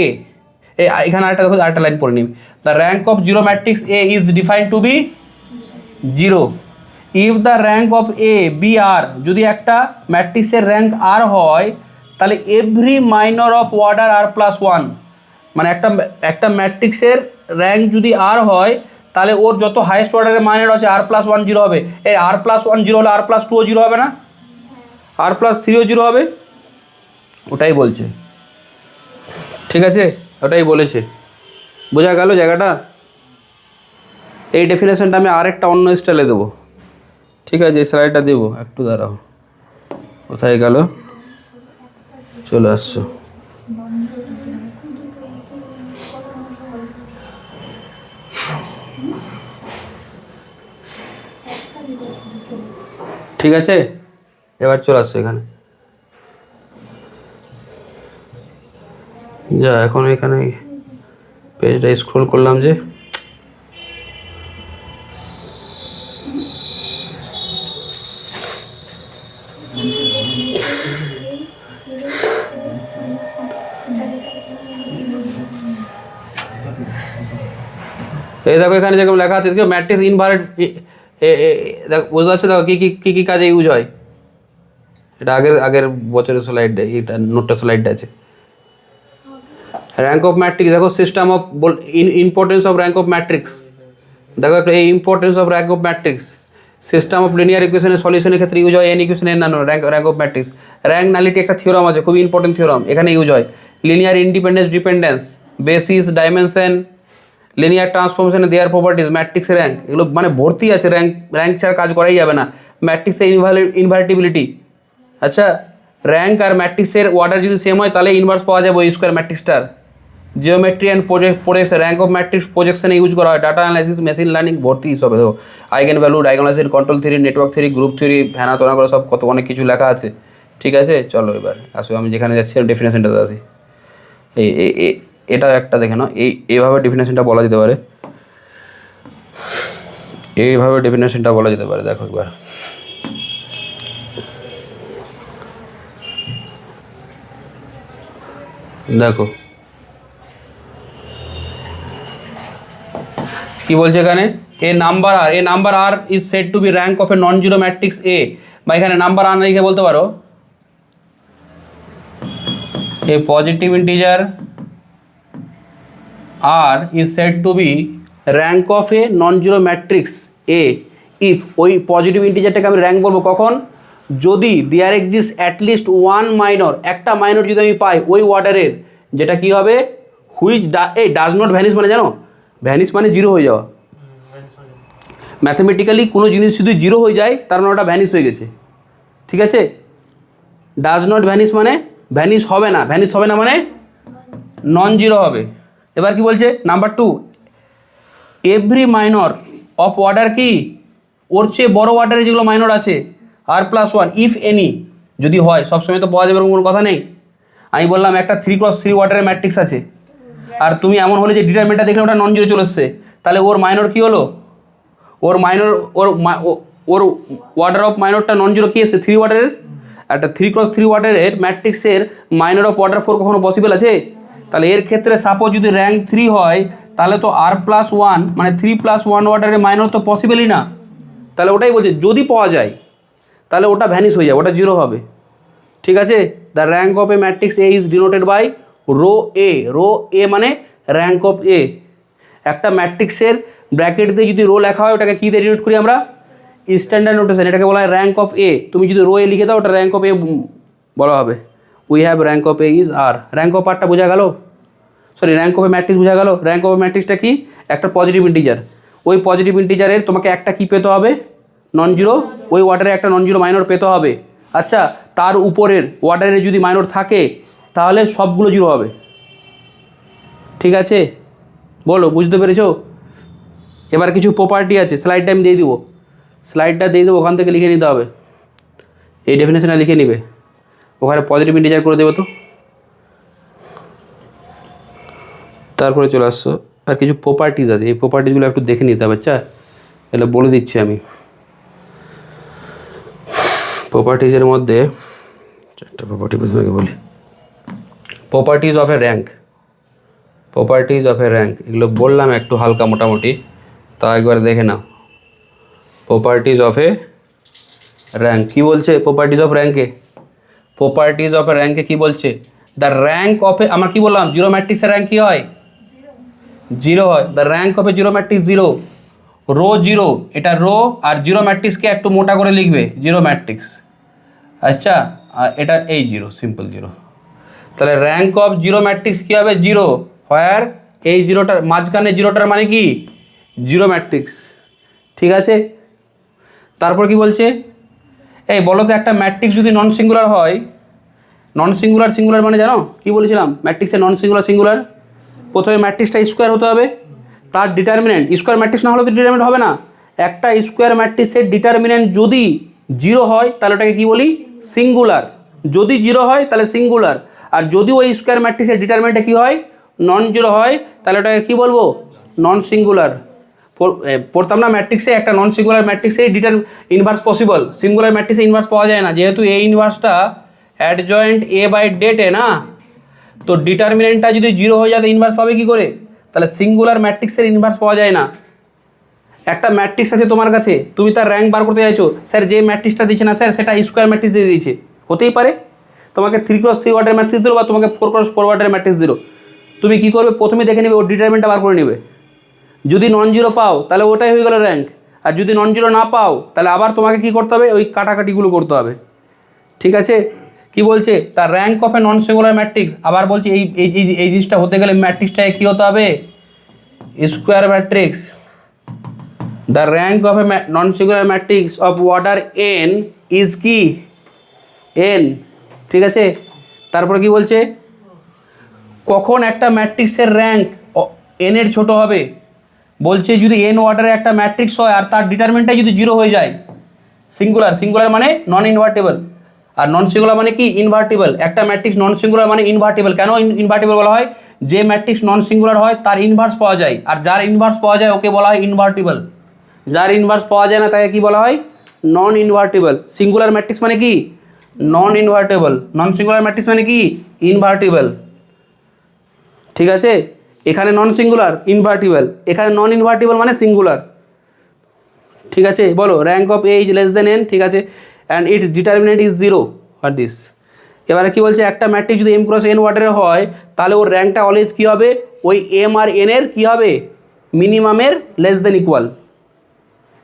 এখানে আরেকটা লাইন পড়ে নিই, the rank of zero matrix A is defined to be 0, if the rank of A be R, যদি একটা ম্যাট্রিক্সের র্যাঙ্ক আর হয় তাহলে every minor of order r+1, মানে একটা ম্যাট্রিক্সের র্যাঙ্ক যদি আর হয় তাহলে ওর যত হাইয়েস্ট অর্ডারের মাইনর আছে r+1 0 হবে। এই r+1 0 হলে r+2ও 0 হবে না, r+3ও 0 হবে, ওটাই বলছে, ঠিক আছে, ওটাই বলেছে। বোঝা গেল জায়গাটা? এই ডেফিনেশনটা আমি আরেকটা অন্য স্টাইলে দেবো, ঠিক আছে, এই স্লাইডটা দেবো, একটু দাঁড়াও, কোথায় গেল, চলে আসছো। ঠিক আছে, এবার চলে আসছো এখানে, যা এখন এখানে পেজটা স্ক্রল করলাম যে, এই দেখো এখানে যেরকম লেখা আছে দেখো, ম্যাট্রিক্স ইনভার্ট, দেখো বুঝতে পারছো, দেখো কী কী কাজে ইউজ হয়। এটা আগের বছরের স্লাইডটা, এটা নোটটা স্লাইডটা আছে। র্যাঙ্ক অফ ম্যাট্রিক্স দেখো, system of importance of rank of matrix, দেখো একটা এই importance of rank of matrix, system of linear ইকুয়েশনের সলিউশনের ক্ষেত্রে ইউজ হয় এন ইকুয়েশন এন নানো rank of matrix. Rank nullity একটা থিওরাম আছে, খুবই ইম্পর্টেন্ট থিওরাম, এখানে ইউজ হয়। Linear independence dependence, basis, dimension, linear transformation, their properties, matrix rank, এগুলো মানে ভর্তি আছে। র্যাঙ্ক ছাড়া কাজ করাই যাবে না। ম্যাট্রিক্সের ইনভার্টিবিলিটি, আচ্ছা, র্যাঙ্ক আর ম্যাট্রিক্সের অর্ডার যদি সেম হয় তাহলে ইনভার্স পাওয়া যাবে ওই স্কোয়ার ম্যাট্রিক্সটার। Geometry and projection, rank of matrix প্রজেকশনে ইউজ করা হয়। ডাটা অ্যানালাইসিস, মেশিন লার্নিং, ভর্তি হিসাবে দেখো, eigen value, diagonalisation, control theory, network theory, group theory, ভ্যানা তোনা করে সব কত অনেক কিছু লেখা আছে, ঠিক আছে। চলো এবার আসো, আমি যেখানে যাচ্ছি ডেফিনেশনটাতে আসি। এটাও একটা দেখে নাও, এইভাবে ডেফিনেশনটা বলা যেতে পারে, এইভাবে ডেফিনেশনটা বলা যেতে পারে। দেখো একবার, দেখো কি বলছে এখানে, a number r is said to be rank of a non zero matrix A, বা এখানে নাম্বার আর লিখে বলতে পারো a positive integer r is said to be rank of a non zero matrix A if, ওই positive ইন্টিজারটাকে আমি rank বলবো কখন, যদি there exist at least one minor, একটা মাইনর যদি আমি পাই ওই অর্ডারের, যেটা কি হবে হুইচ ডাজ নট ভ্যানিশ, মানে জানো ভ্যানিশ মানে জিরো হয়ে যাওয়া। ম্যাথমেটিক্যালি কোনো জিনিস যদি জিরো হয়ে যায় তার মানে ওটা ভ্যানিশ হয়ে গেছে, ঠিক আছে। ডাজ নট ভ্যানিশ মানে ভ্যানিশ হবে না, ভ্যানিশ হবে না মানে নন জিরো হবে। এবার কি বলছে number 2, every minor of order কি, ওর চেয়ে বড়ো অর্ডারে যেগুলো মাইনর আছে r+1, ইফ এনি, যদি হয়, সবসময় তো পাওয়া যাবে এরকম কোনো কথা নেই। আমি বললাম একটা 3x3 অর্ডারের ম্যাট্রিক্স আছে, আর তুমি এমন হলে যে ডিটারমিনেন্টটা দেখলে ওটা নন জিরো চলে এসছে, তাহলে ওর মাইনর কী হলো, ওর মাইনর ওর অর্ডার অফ মাইনরটা নন জিরো কী এসছে 3 অর্ডারের। একটা 3x3 অর্ডারের ম্যাট্রিক্সের মাইনর অফ অর্ডার 4 কখনো পসিবল আছে? তাহলে এর ক্ষেত্রে সাপোজ যদি র্যাঙ্ক 3 হয় তাহলে তো r+1 মানে 3+1 অর্ডারের মাইনর তো পসিবলই না। তাহলে ওটাই বলছে যদি পাওয়া যায় তাহলে ওটা ভ্যানিশ হয়ে যাবে, ওটা জিরো হবে, ঠিক আছে। The rank of a matrix A is denoted by rho A মানে র্যাঙ্ক অফ এ। একটা ম্যাট্রিক্সের ব্র্যাকেট দিয়ে যদি রো লেখা হয় ওটাকে কী দিয়ে ডিনোট করি আমরা, স্ট্যান্ডার্ড নোটেশন, এটাকে বলা হয় র্যাঙ্ক অফ এ। তুমি যদি রো এ লিখে দাও ওটা র্যাঙ্ক অফ এ বলা হবে। We have rank of A is R, rank of আরটা বোঝা গেল। Sorry rank of a matrix বোঝা গেল। র্যাঙ্ক অফ এ ম্যাট্রিক্সটা কি, একটা পজিটিভ ইন্টিজার, ওই পজিটিভ ইন্টিজারের তোমাকে একটা কি পেতে হবে, নন জিরো, ওই অর্ডারে একটা নন জিরো মাইনর পেতে হবে। আচ্ছা, তার উপরের অর্ডারে যদি মাইনর থাকে তাহলে সবগুলো জিরো হবে। ঠিক আছে, বলো বুঝতে পেরেছো? এবার কিছু প্রপার্টি আছে, স্লাইডটা আমি দিয়ে দিব, স্লাইডটা দিয়ে দেবো, ওখান থেকে লিখে নিতে হবে, এই ডেফিনেশনটা লিখে নিবে, ওখানে পজিটিভ ইন্টিজার করে দেবো। তো তারপরে চলে আসছো, আর কিছু প্রপার্টিজ আছে, এই প্রপার্টিজগুলো একটু দেখে নিতে হবে। আচ্ছা, এগুলো বলে দিচ্ছি আমি। প্রপার্টিজের মধ্যে চারটা প্রপার্টি বুঝতে বলি। Properties of A rank, properties of A rank, এগুলো বললাম একটু হালকা মোটামুটি, তা একবার দেখে নাও। প্রপার্টিজ অফ এ র্যাঙ্ক কী বলছে? প্রপার্টিজ অফ র্যাঙ্কে, প্রপার্টিজ অফ এ র্যাঙ্কে কী বলছে? দ্য র্যাঙ্ক অফ এ, আমার কী বললাম, জিরো ম্যাট্রিক্সের র্যাঙ্ক কী হয়? জিরো হয়। The rank of A zero matrix zero, rho zero, এটা রো, আর জিরো ম্যাট্রিক্সকে একটু মোটা করে লিখবে, জিরো ম্যাট্রিক্স। আচ্ছা, আর এটা এই জিরো, সিম্পল জিরো। তাহলে র্যাঙ্ক অফ জিরো ম্যাট্রিক্স কী হবে? জিরো, হোয়ার এই জিরোটার মাঝখানে জিরোটার মানে কি? Zero matrix. ঠিক আছে, তারপর কি বলছে? এই বলো তো, একটা ম্যাট্রিক্স যদি নন সিঙ্গুলার হয়, নন সিঙ্গুলার সিঙ্গুলার মানে জানো কি বলেছিলাম? ম্যাট্রিক্সের নন সিঙ্গুলার সিঙ্গুলার, প্রথমে ম্যাট্রিক্সটা স্কোয়ার হতে হবে, তার ডিটারমিনেন্ট, স্কোয়ার ম্যাট্রিক্স না হলে তো ডিটারমিনেন্ট হবে না। একটা স্কোয়ার ম্যাট্রিক্সের ডিটারমিনেন্ট যদি জিরো হয় তাহলে ওটাকে কী বলি? সিঙ্গুলার। যদি জিরো হয় তাহলে সিঙ্গুলার, আর যদি ওই স্কোয়ার ম্যাট্রিক্সের ডিটারমিনেন্টটা কী হয়? নন জিরো হয়, তাহলে ওটাকে কী বলবো? Non singular. পড়তাম না ম্যাট্রিক্সে, একটা নন সিঙ্গুলার ম্যাট্রিক্সে ইনভার্স পসিবল, সিঙ্গুলার ম্যাট্রিক্সে ইনভার্স পাওয়া যায় না, যেহেতু এ ইনভার্সটা অ্যাডজয়েন্ট এ বাই ডেটে না, তো ডিটারমিনেন্টটা যদি জিরো হয়ে যায় ইনভার্স পাবে কী করে? তাহলে সিঙ্গুলার ম্যাট্রিক্সের ইনভার্স পাওয়া যায় না। একটা ম্যাট্রিক্স আছে তোমার কাছে, তুমি তার র্যাঙ্ক বার করতে চাইছো, স্যার যে ম্যাট্রিক্সটা দিচ্ছে না স্যার, সেটা স্কোয়ার ম্যাট্রিক্স দিয়ে দিয়েছে, হতেই পারে। তোমাকে 3x3 অর্ডার ম্যাট্রিক্স দিল, বা তোমাকে 4x4 অর্ডার ম্যাট্রিক্স দিল, তুমি কী করবে? প্রথমে দেখে নেবে ওর ডিটারমিনেন্টটা বার করে নেবে, যদি নন জিরো পাও তাহলে ওটাই হয়ে গেল র্যাঙ্ক, আর যদি নন জিরো না পাও তাহলে আবার তোমাকে কী করতে হবে? ওই কাটাকাটিগুলো করতে হবে। ঠিক আছে, কি বলছে? তার rank of a non singular matrix, আবার বলছে এই এই এই জিনিসটা হতে গেলে ম্যাট্রিক্সটাকে কী হতে হবে? Square matrix. The rank of a non singular matrix of order N is কি? এন। ঠিক আছে, তারপরে কি বলছে? কখন একটা ম্যাট্রিক্সের র্যাঙ্ক এনের ছোট হবে? বলছে যদি এন অর্ডারে একটা ম্যাট্রিক্স হয় আর তার ডিটারমিনেন্টটা যদি জিরো হয়ে যায়, সিঙ্গুলার, সিঙ্গুলার মানে নন ইনভার্টেবল, আর নন সিঙ্গুলার মানে কি? ইনভার্টেবল। একটা ম্যাট্রিক্স নন সিঙ্গুলার মানে ইনভার্টেবল। কেন ইনভার্টেবল বলা হয়? যে ম্যাট্রিক্স নন সিঙ্গুলার হয় তার ইনভার্স পাওয়া যায়, আর যার ইনভার্স পাওয়া যায় ওকে বলা হয় ইনভার্টেবল। যার ইনভার্স পাওয়া যায় না তাকে কি বলা হয়? নন ইনভার্টেবল। সিঙ্গুলার ম্যাট্রিক্স মানে কি? নন ইনভার্টেবল। নন সিঙ্গুলার ম্যাট্রিক্স মানে কি? ইনভার্টেবল। ঠিক আছে, এখানে নন সিঙ্গুলার ইনভার্টেবল, এখানে নন ইনভার্টেবল মানে সিঙ্গুলার। ঠিক আছে, বলো rank of A is less than n. ঠিক আছে, and it's determinant is zero for this. এবারে কী বলছে? একটা ম্যাট্রিক্স যদি এম ক্রস এন অর্ডারে হয় তাহলে ওর র্যাঙ্কটা অলওয়েজ কী হবে? ওই এম আর এনের কী হবে? মিনিমামের লেস দেন ইকুয়াল।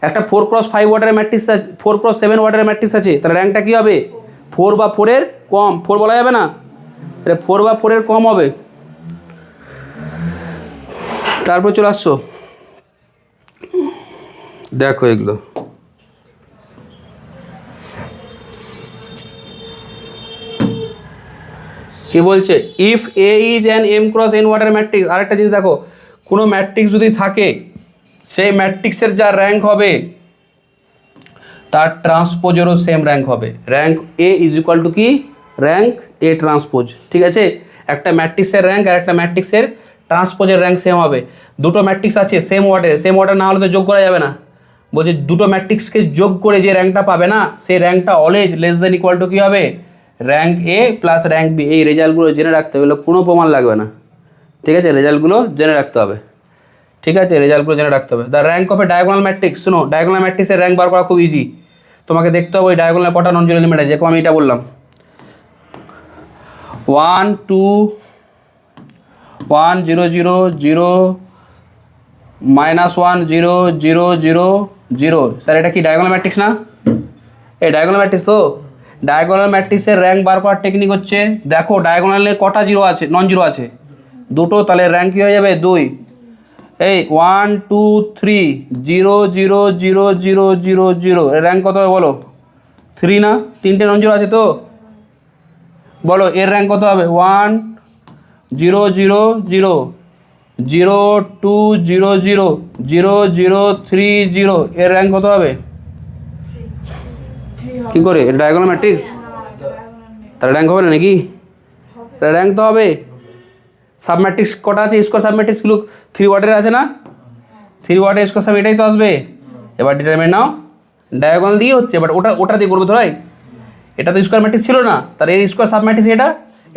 একটা 4x5 অর্ডারের ম্যাট্রিক্স আছে, 4x7 অর্ডারের ম্যাট্রিক্স আছে, তাহলে র্যাঙ্কটা কী হবে? 4 বা 4-এর কম। 4 বলা যাবে না, এটা 4 বা 4-এর কম হবে। তারপর চলে আসছো, দেখো এগুলো কি বলছে? If A is an M cross N order matrix. আরেকটা জিনিস দেখো, কোনো ম্যাট্রিক্স যদি থাকে, সেই ম্যাট্রিক্সের যা র্যাঙ্ক হবে তার ট্রান্সপোজেরও সেম র্যাঙ্ক হবে। Rank A is equal to কি? Rank A transpose. ঠিক আছে, একটা ম্যাট্রিক্সের র্যাঙ্ক আর একটা ম্যাট্রিক্সের ট্রান্সপোজের র্যাঙ্ক সেম হবে। দুটো ম্যাট্রিক্স আছে সেম অর্ডারে, সেম অর্ডার না হলে তো যোগ করা যাবে না। বলছে দুটো ম্যাট্রিক্সকে যোগ করে যে র্যাঙ্কটা পাবে না, সেই র্যাঙ্কটা always less than equal to কী হবে? Rank A plus rank B. এই রেজাল্টগুলো জেনে রাখতে হবে, কোনো প্রমাণ লাগবে না। ঠিক আছে, রেজাল্টগুলো জেনে রাখতে হবে। ঠিক আছে, রেজাল্টগুলো জেনে রাখতে হবে। The rank of A diagonal matrix, শুনো, ডায়াগোনাল ম্যাট্রিক্সের র্যাঙ্ক বার করা খুব ইজি। তোমাকে দেখতে হবে ওই ডায়াগোনাল কটা নন জিরো এলিমেন্ট আছে, যেরকম আমি এটা বললাম 1 2 1 0 0 0 -1 0 0 0 0। স্যার এটা কি ডায়াগোনাল ম্যাট্রিক্স না? এই ডায়াগোনাল ম্যাট্রিক্স তো। ডায়াগোনাল ম্যাট্রিক্সের র্যাঙ্ক বার করার টেকনিক হচ্ছে, দেখো ডায়াগোনালে কটা জিরো আছে, নন জিরো আছে? দুটো, তাহলে র্যাঙ্ক কী হয়ে যাবে 2। এই 1 2 3 0 0 0 0 0 0 এর র্যাঙ্ক কত হবে বলো? 3 না? 3টে নন জিরো আছে তো, বলো এর র্যাঙ্ক কত হবে? 1 0 0 0 0 2 0 0 0 0 3 0 এর র্যাঙ্ক কত হবে? কী করে? এটা ডায়াগোনাল ম্যাট্রিক্স, তার র্যাঙ্ক হবে না নাকি? র্যাঙ্ক তো হবে। সাবম্যাট্রিক্স কটা আছে? স্কোয়ার সাবম্যাট্রিক্সগুলো 3 ওয়ার্ডের আছে না? 3 ওয়ার্ডের স্কোয়ার সাব এটাই তো আসবে। এবার ডিটারমিনেন্ট নাও, ডায়াগোনাল দিয়ে হচ্ছে, বাট ওটা দিয়ে করবে তো ভাই। এটা তো স্কোয়ার ম্যাট্রিক্স ছিল না, তাহলে এর স্কোয়ার সাবম্যাট্রিক্স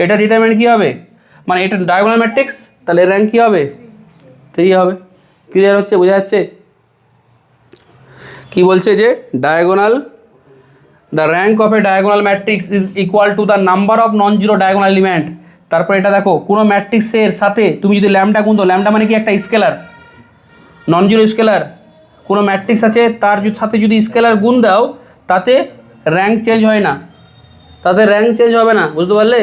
এটা ডিটারমিনেন্ট কী হবে? মানে এটা ডায়াগোনাল ম্যাট্রিক্স, তাহলে এর র্যাঙ্ক কী হবে? 3 হবে। ক্লিয়ার হচ্ছে? বোঝা যাচ্ছে কি বলছে? যে diagonal, the rank of A diagonal matrix is equal to the number of non zero diagonal element. তারপর এটা দেখো, কোনো ম্যাট্রিক্সের সাথে তুমি যদি ল্যামডা গুণ দাও, ল্যামডা মানে কি? একটা স্কেলার, নন জিরো স্কেলার। কোনো ম্যাট্রিক্স আছে তার সাথে যদি স্কেলার গুণ দাও, তাতে র্যাঙ্ক চেঞ্জ হয় না, তাতে র্যাঙ্ক চেঞ্জ হবে না, বুঝতে পারলে?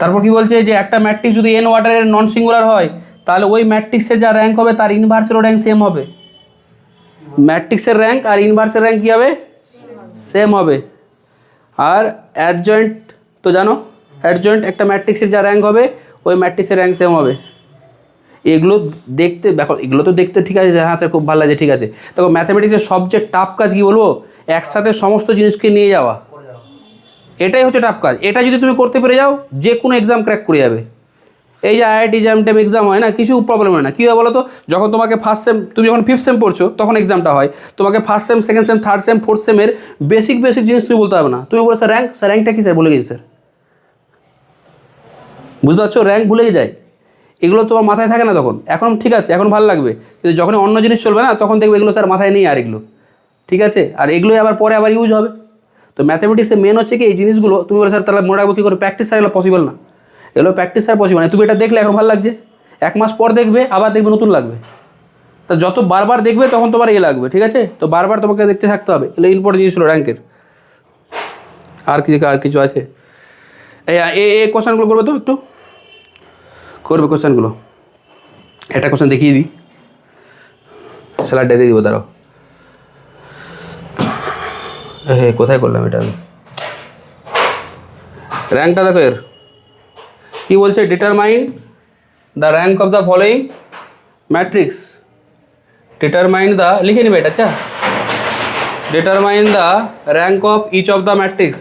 তারপর কি বলছে? যে একটা ম্যাট্রিক্স যদি এন অর্ডারের নন সিঙ্গুলার হয়, তাহলে ওই ম্যাট্রিক্সের যা র্যাঙ্ক হবে তার ইনভার্সেরও র্যাঙ্ক সেম হবে। ম্যাট্রিক্সের র্যাঙ্ক আর ইনভার্সের র্যাঙ্ক কী হবে? সেম হবে। আর অ্যাডজয়েন্ট তো জানো, অ্যাডজয়েন্ট একটা ম্যাট্রিক্সের যা র্যাঙ্ক হবে ওই ম্যাট্রিক্সের র্যাঙ্ক সেম হবে। এগুলো দেখতে দেখো, এগুলো তো দেখতে ঠিক আছে, হ্যাঁ স্যার খুব ভালো লাগে, ঠিক আছে। দেখো ম্যাথামেটিক্সের সবচেয়ে টাফ কাজ কী বলবো? একসাথে সমস্ত জিনিসকে নিয়ে যাওয়া, এটাই হচ্ছে টাফ কাজ। এটা যদি তুমি করতে পেরে যাও, যে কোনো এক্সাম ক্র্যাক করে যাবে। এই যে আইআইটি জ্যাম ট্যাম এক্সাম হয় না, কিছু প্রবলেম হয় না। কী হয় বলো তো? যখন তোমাকে ফার্স্ট সেম, তুমি যখন 5th সেম পড়ছো তখন এক্সামটা হয়, তোমাকে first sem, second sem, third sem, fourth সেমের বেসিক জিনিস তুমি বলতে পারবে না। তুমি বলো স্যার র্যাঙ্কটা কী স্যার? বলে গেছি স্যার। বুঝতে পারছো? র্যাঙ্ক ভুলে যায়, এগুলো তোমার মাথায় থাকে না তখন। এখন ঠিক আছে, এখন ভালো লাগবে, কিন্তু যখনই অন্য জিনিস চলবে না, তখন দেখবে এগুলো স্যার মাথায় নেই আর এগুলো, ঠিক আছে? আর এগুলোই আবার পরে আবার ইউজ হবে। তো ম্যাথামেটিক্সের মেন হচ্ছে কি এই জিনিসগুলো তুমি বলে স্যার তাহলে মনে রাখবো কী করে? প্র্যাকটিস স্যার এগুলো পসিবল না, এগুলো প্র্যাকটিস স্যার পসিবল না। তুমি এটা দেখলে এখন ভালো লাগছে, 1 মাস পর দেখবে আবার দেখবে নতুন লাগবে। তা যত বারবার দেখবে তখন তোমার এ লাগবে, ঠিক আছে? তো বারবার তোমাকে দেখতে থাকতে হবে। এগুলো ইম্পর্টেন্ট জিনিস ছিল র্যাঙ্কের। আর কিছু আছে? এই কোশ্চেনগুলো করবে তো, একটু করবে কোশ্চেনগুলো। একটা কোশ্চেন দেখিয়ে দিই, স্লাইডটা দিয়ে দিব, দাঁড়াও। কোথায় করলাম এটা? র্যাঙ্কটা দেখো, এর কী বলছে? Determine the rank of the following matrix. Determine the, লিখে নিবে এটা, আচ্ছা। Determine the rank of each of the matrix.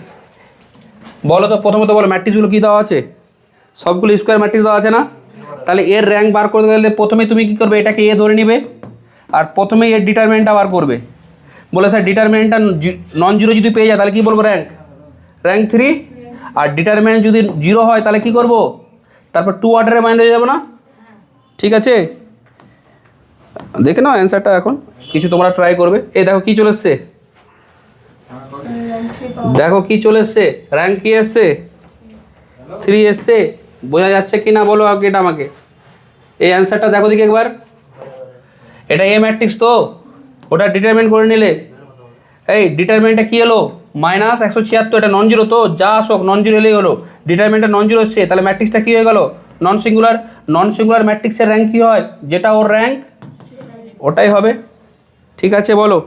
বলো তো, প্রথমত বলো ম্যাট্রিক্সগুলো কী দেওয়া আছে? সবগুলো স্কোয়ার ম্যাট্রিক্স দেওয়া আছে না? তাহলে এর র্যাঙ্ক বার করতে গেলে প্রথমে তুমি কী করবে? এটাকে এ ধরে নিবে, আর প্রথমেই এর ডিটারমিনেন্টটা বার করবে। বলে স্যার ডিটারমিনেন্টটা নন জিরো যদি পেয়ে যায় তাহলে কী বলবো? র্যাঙ্ক 3। আর ডিটারমিনেন্ট যদি 0 হয় তাহলে কী করবো? তারপর 2 অর্ডারে মাইন্ড হয়ে যাবে না? ঠিক আছে, দেখে নাও অ্যান্সারটা। এখন কিছু তোমরা ট্রাই করবে। এই দেখো কী চলে এসছে, দেখো কী চলে এসছে, র্যাঙ্ক কী এসছে? 3 এসছে। বোঝা যাচ্ছে কি না বলো আগে এটা আমাকে। এই অ্যান্সারটা দেখো দেখি একবার। এটা এ ম্যাট্রিক্স তো, ওটা ডিটারমিনেন্ট করে নিলে। এই ডিটারমিনেন্টটা কী এলো? -176। এটা নন জিরো তো, যা আসুক নন জিরো এলেই হলো। ডিটারমিনেন্টটা নন জিরো হচ্ছে, তাহলে ম্যাট্রিক্সটা কী হয়ে গেল? Non singular. নন সিঙ্গুলার ম্যাট্রিক্সের র্যাঙ্ক কী হয়? যেটা ওর র্যাঙ্ক ওটাই হবে। ঠিক আছে, বলো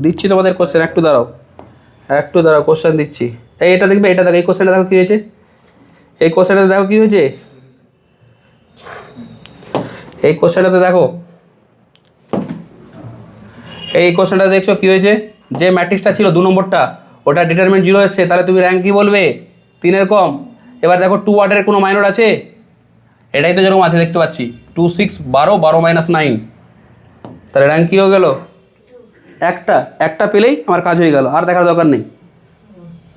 দিচ্ছি তোমাদের কোশ্চেন, একটু দাঁড়াও কোশ্চেন দিচ্ছি। এটা দেখবে, এটা দেখো, এই কোশ্চেনটা দেখো কী হয়েছে, এই কোশ্চেনটা দেখো কী হয়েছে, এই কোশ্চেনটাতে দেখো, এই কোশ্চেনটা দেখছো কী হয়েছে? যে ম্যাট্রিক্সটা ছিল 2 নম্বরটা, ওটা ডিটারমিনেন্ট 0 এসছে, তাহলে তুমি র্যাঙ্ক কী বলবে? 3 কম। এবার দেখো 2 অর্ডারের কোনো মাইনর আছে? এটাই তো যেরকম আছে দেখতে পাচ্ছি, 2 6 12 12 - 9, তাহলে র্যাঙ্ক কী হয়ে গেল? একটা পেলেই আমার কাজ হয়ে গেল, আর দেখার দরকার নেই।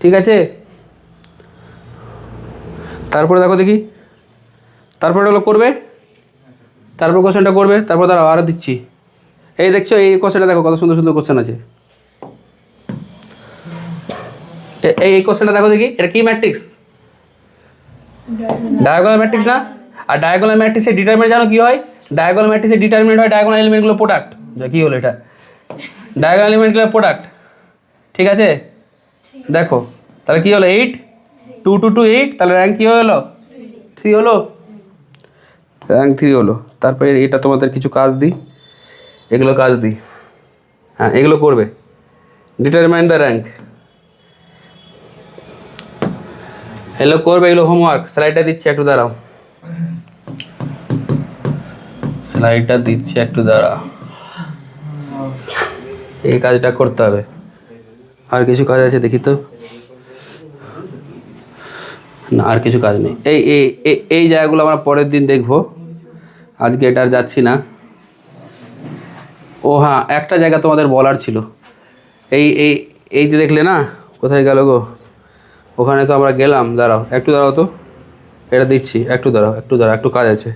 ঠিক আছে, তারপরে দেখো দেখি, তারপরে হলো করবে, তারপর কোশ্চেনটা করবে, তারপর দাঁড়াও আরও দিচ্ছি। এই দেখছো, এই কোশ্চেনটা দেখো, কত সুন্দর সুন্দর কোশ্চেন আছে। এই কোশ্চেনটা দেখো দেখি, এটা কি ম্যাট্রিক্স? ডায়াগোনাল ম্যাট্রিক্স না? আর ডায়াগোনাল ম্যাট্রিক্সের ডিটারমিনেন্ট জানো কী হয়? ডায়াগোনাল ম্যাট্রিক্সের ডিটারমিনেন্ট হয় ডায়াগোনাল এলিমেন্টগুলো প্রোডাক্ট। যা কী হলো এটা? ডায়াগোনাল এলিমেন্টগুলো প্রোডাক্ট। ঠিক আছে, দেখো তাহলে কী হলো? 8 2 2 2 8, তাহলে র্যাঙ্ক কী হলো? 3 হলো। র্যাঙ্ক 3 হলো। তারপরে এটা তোমাদের কিছু কাজ দিই, এগুলো কাজ দিই, হ্যাঁ এগুলো করবে। ডিটারমাইন দ্য র্যাঙ্ক, এগুলো করবে, এগুলো হোমওয়ার্ক। স্লাইডটা দিচ্ছি একটু দাঁড়াও, স্লাইডটা দিচ্ছি একটু দাঁড়াও। এই কাজটা করতে হবে। আর কিছু কাজ আছে দেখি তো, না আর কিছু কাজ নেই। এই এই এই জায়গাগুলো আমরা পরের দিন দেখবো, আজকে এটা আর যাচ্ছি না। ও হ্যাঁ, একটা জায়গা তোমাদের বলার ছিল। এই এই এই যে দেখলে না, কোথায় গেল গো, ওখানে তো আমরা গেলাম। দাঁড়াও একটু, দাঁড়াও তো, এটা দিচ্ছি, একটু দাঁড়াও, একটু কাজ আছে,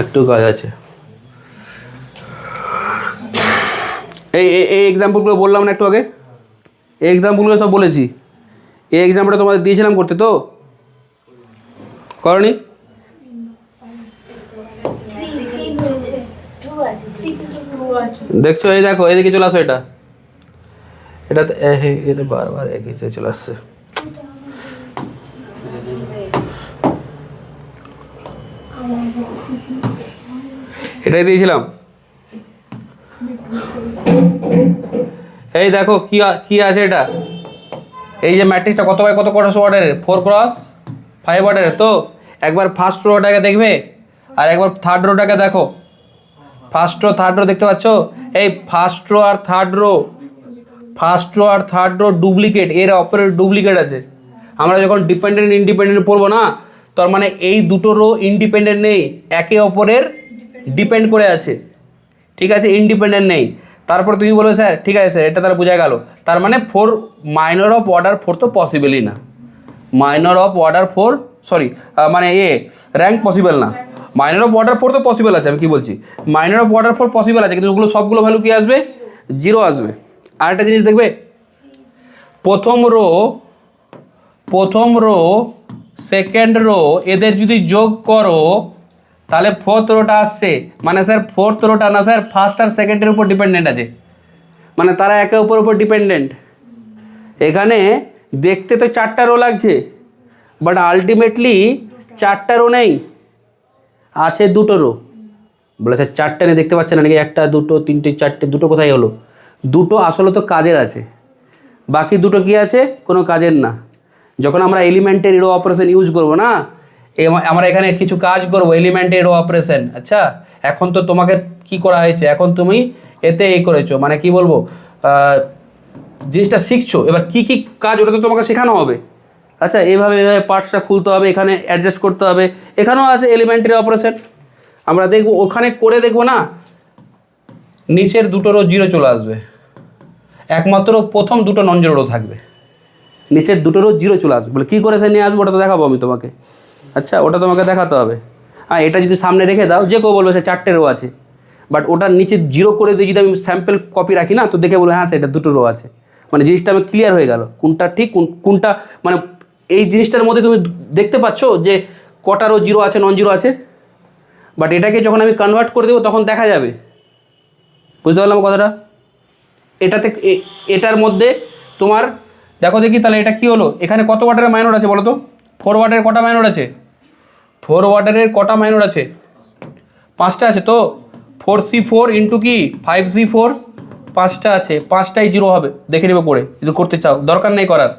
একটু কাজ আছে। এই এই এক্সাম্পলগুলো বললাম না একটু আগে, এই এক্সাম্পলগুলো সব বলেছি। এই এক্সাম্পলটা তোমাদের দিয়েছিলাম করতে, তো করনি? দেখছো, এই দেখো এদিকে চলে আসো, এটা এটা বারবার এগিয়ে চলে আসছে। এটাই দিয়েছিলাম। এই দেখো কি আছে এটা, এই যে ম্যাট্রিক্সটা কত বাই কত ক্রস অর্ডারের, 4x5 অর্ডারের। তো একবার ফার্স্ট রোটাকে দেখবে আর একবার থার্ড রোটাকে দেখো। ফার্স্ট রো থার্ড রো দেখতে পাচ্ছ? এই ফার্স্ট রো আর থার্ড রো ডুপ্লিকেট, এর অপরের ডুপ্লিকেট আছে। আমরা যখন ডিপেন্ডেন্ট ইন্ডিপেন্ডেন্ট পড়বো না, তার মানে এই দুটো রো ইন্ডিপেন্ডেন্ট নেই, একে অপরের ডিপেন্ড করে আছে, ঠিক আছে, ইন্ডিপেন্ডেন্ট নেই। তারপর তুমি বলবে স্যার ঠিক আছে স্যার, এটা তারা বোঝা গেল, তার মানে 4 মাইনর অফ অর্ডার 4 তো পসিবলই না। মাইনর অফ অর্ডার 4 সরি মানে র্যাঙ্ক পসিবল না। মাইনর অফ অর্ডার 4 তো পসিবল আছে, আমি কি বলছি, মাইনর অফ অর্ডার 4 পসিবল আছে, কিন্তু ওগুলো সবগুলো ভ্যালু কি আসবে, 0 আসবে। আরেকটা জিনিস দেখবে, প্রথম রো সেকেন্ড রো এদের যদি যোগ করো তাহলে ফোর্থ রোটা আসছে। মানে স্যার ফোর্থ রোটা না স্যার, ফার্স্ট আর সেকেন্ডের উপর ডিপেন্ডেন্ট আছে, মানে তারা একে উপর ডিপেন্ডেন্ট। এখানে দেখতে তো 4টা রো লাগছে, বাট আলটিমেটলি 4টা রো নেই, আছে 2টো রো। বলে স্যার 4টা নেই দেখতে পাচ্ছেন না নাকি, 1 2 3 4 2টো কোথায় হলো? 2টো আসলে তো কাজের আছে, বাকি 2টো কি আছে, কোনো কাজের না। যখন আমরা এলিমেন্টের রো অপারেশন ইউজ করবো না, আমরা এখানে কিছু কাজ করবো এলিমেন্টের রো অপারেশন। আচ্ছা, এখন তো তোমাকে কি করা হয়েছে, এখন তুমি এতে করেছো, মানে কি বলবো, জিনিসটা শিখছো। এবার কি কি কাজ ওটা তো তোমাকে শেখানো হবে। আচ্ছা, এইভাবে পার্টসটা খুলতে হবে, এখানে অ্যাডজাস্ট করতে হবে, এখানেও আছে এলিমেন্টারি অপারেশন। আমরা দেখবো, ওখানে করে দেখবো না, নিচের 2টো রো 0 চলে আসবে, একমাত্র প্রথম 2টো নন জিরো রো থাকবে, নিচের 2টো রো 0 চলে আসবে। বলে কী করে সে নিয়ে আসবো, ওটা তো দেখাবো আমি তোমাকে। আচ্ছা, ওটা তোমাকে দেখাতে হবে। হ্যাঁ, এটা যদি সামনে রেখে দাও, যে কেউ বলবে সে 4টে রো আছে, বাট ওটার নিচে 0 করে দিয়ে যদি আমি স্যাম্পল কপি রাখি না, তো দেখে বলবো হ্যাঁ সেটা 2টো রো আছে, মানে জিনিসটা আমি ক্লিয়ার হয়ে গেল কোনটা ঠিক কোনটা, মানে এই জিনিসটার মধ্যে তুমি দেখতে পাচ্ছ যে কটা রো 0 আছে, নন জিরো আছে। বাট এটাকে যখন আমি কনভার্ট করে দেবো তখন দেখা যাবে। বুঝতে পারলাম কথাটা? এটাতে এটার মধ্যে তোমার দেখো দেখি, তাহলে এটা কি হলো, এখানে কত ওয়াটারের মাইনর আছে বলো তো? 4 ওয়াটারের কটা মাইনর আছে? 4 ওয়াটারের কটা মাইনর আছে? 5টা আছে। তো 4C4 ইন্টু কি 5C4, 5টা আছে, 5টাই 0 হবে, দেখে নেবে পড়ে যদি করতে চাও, দরকার নেই করার।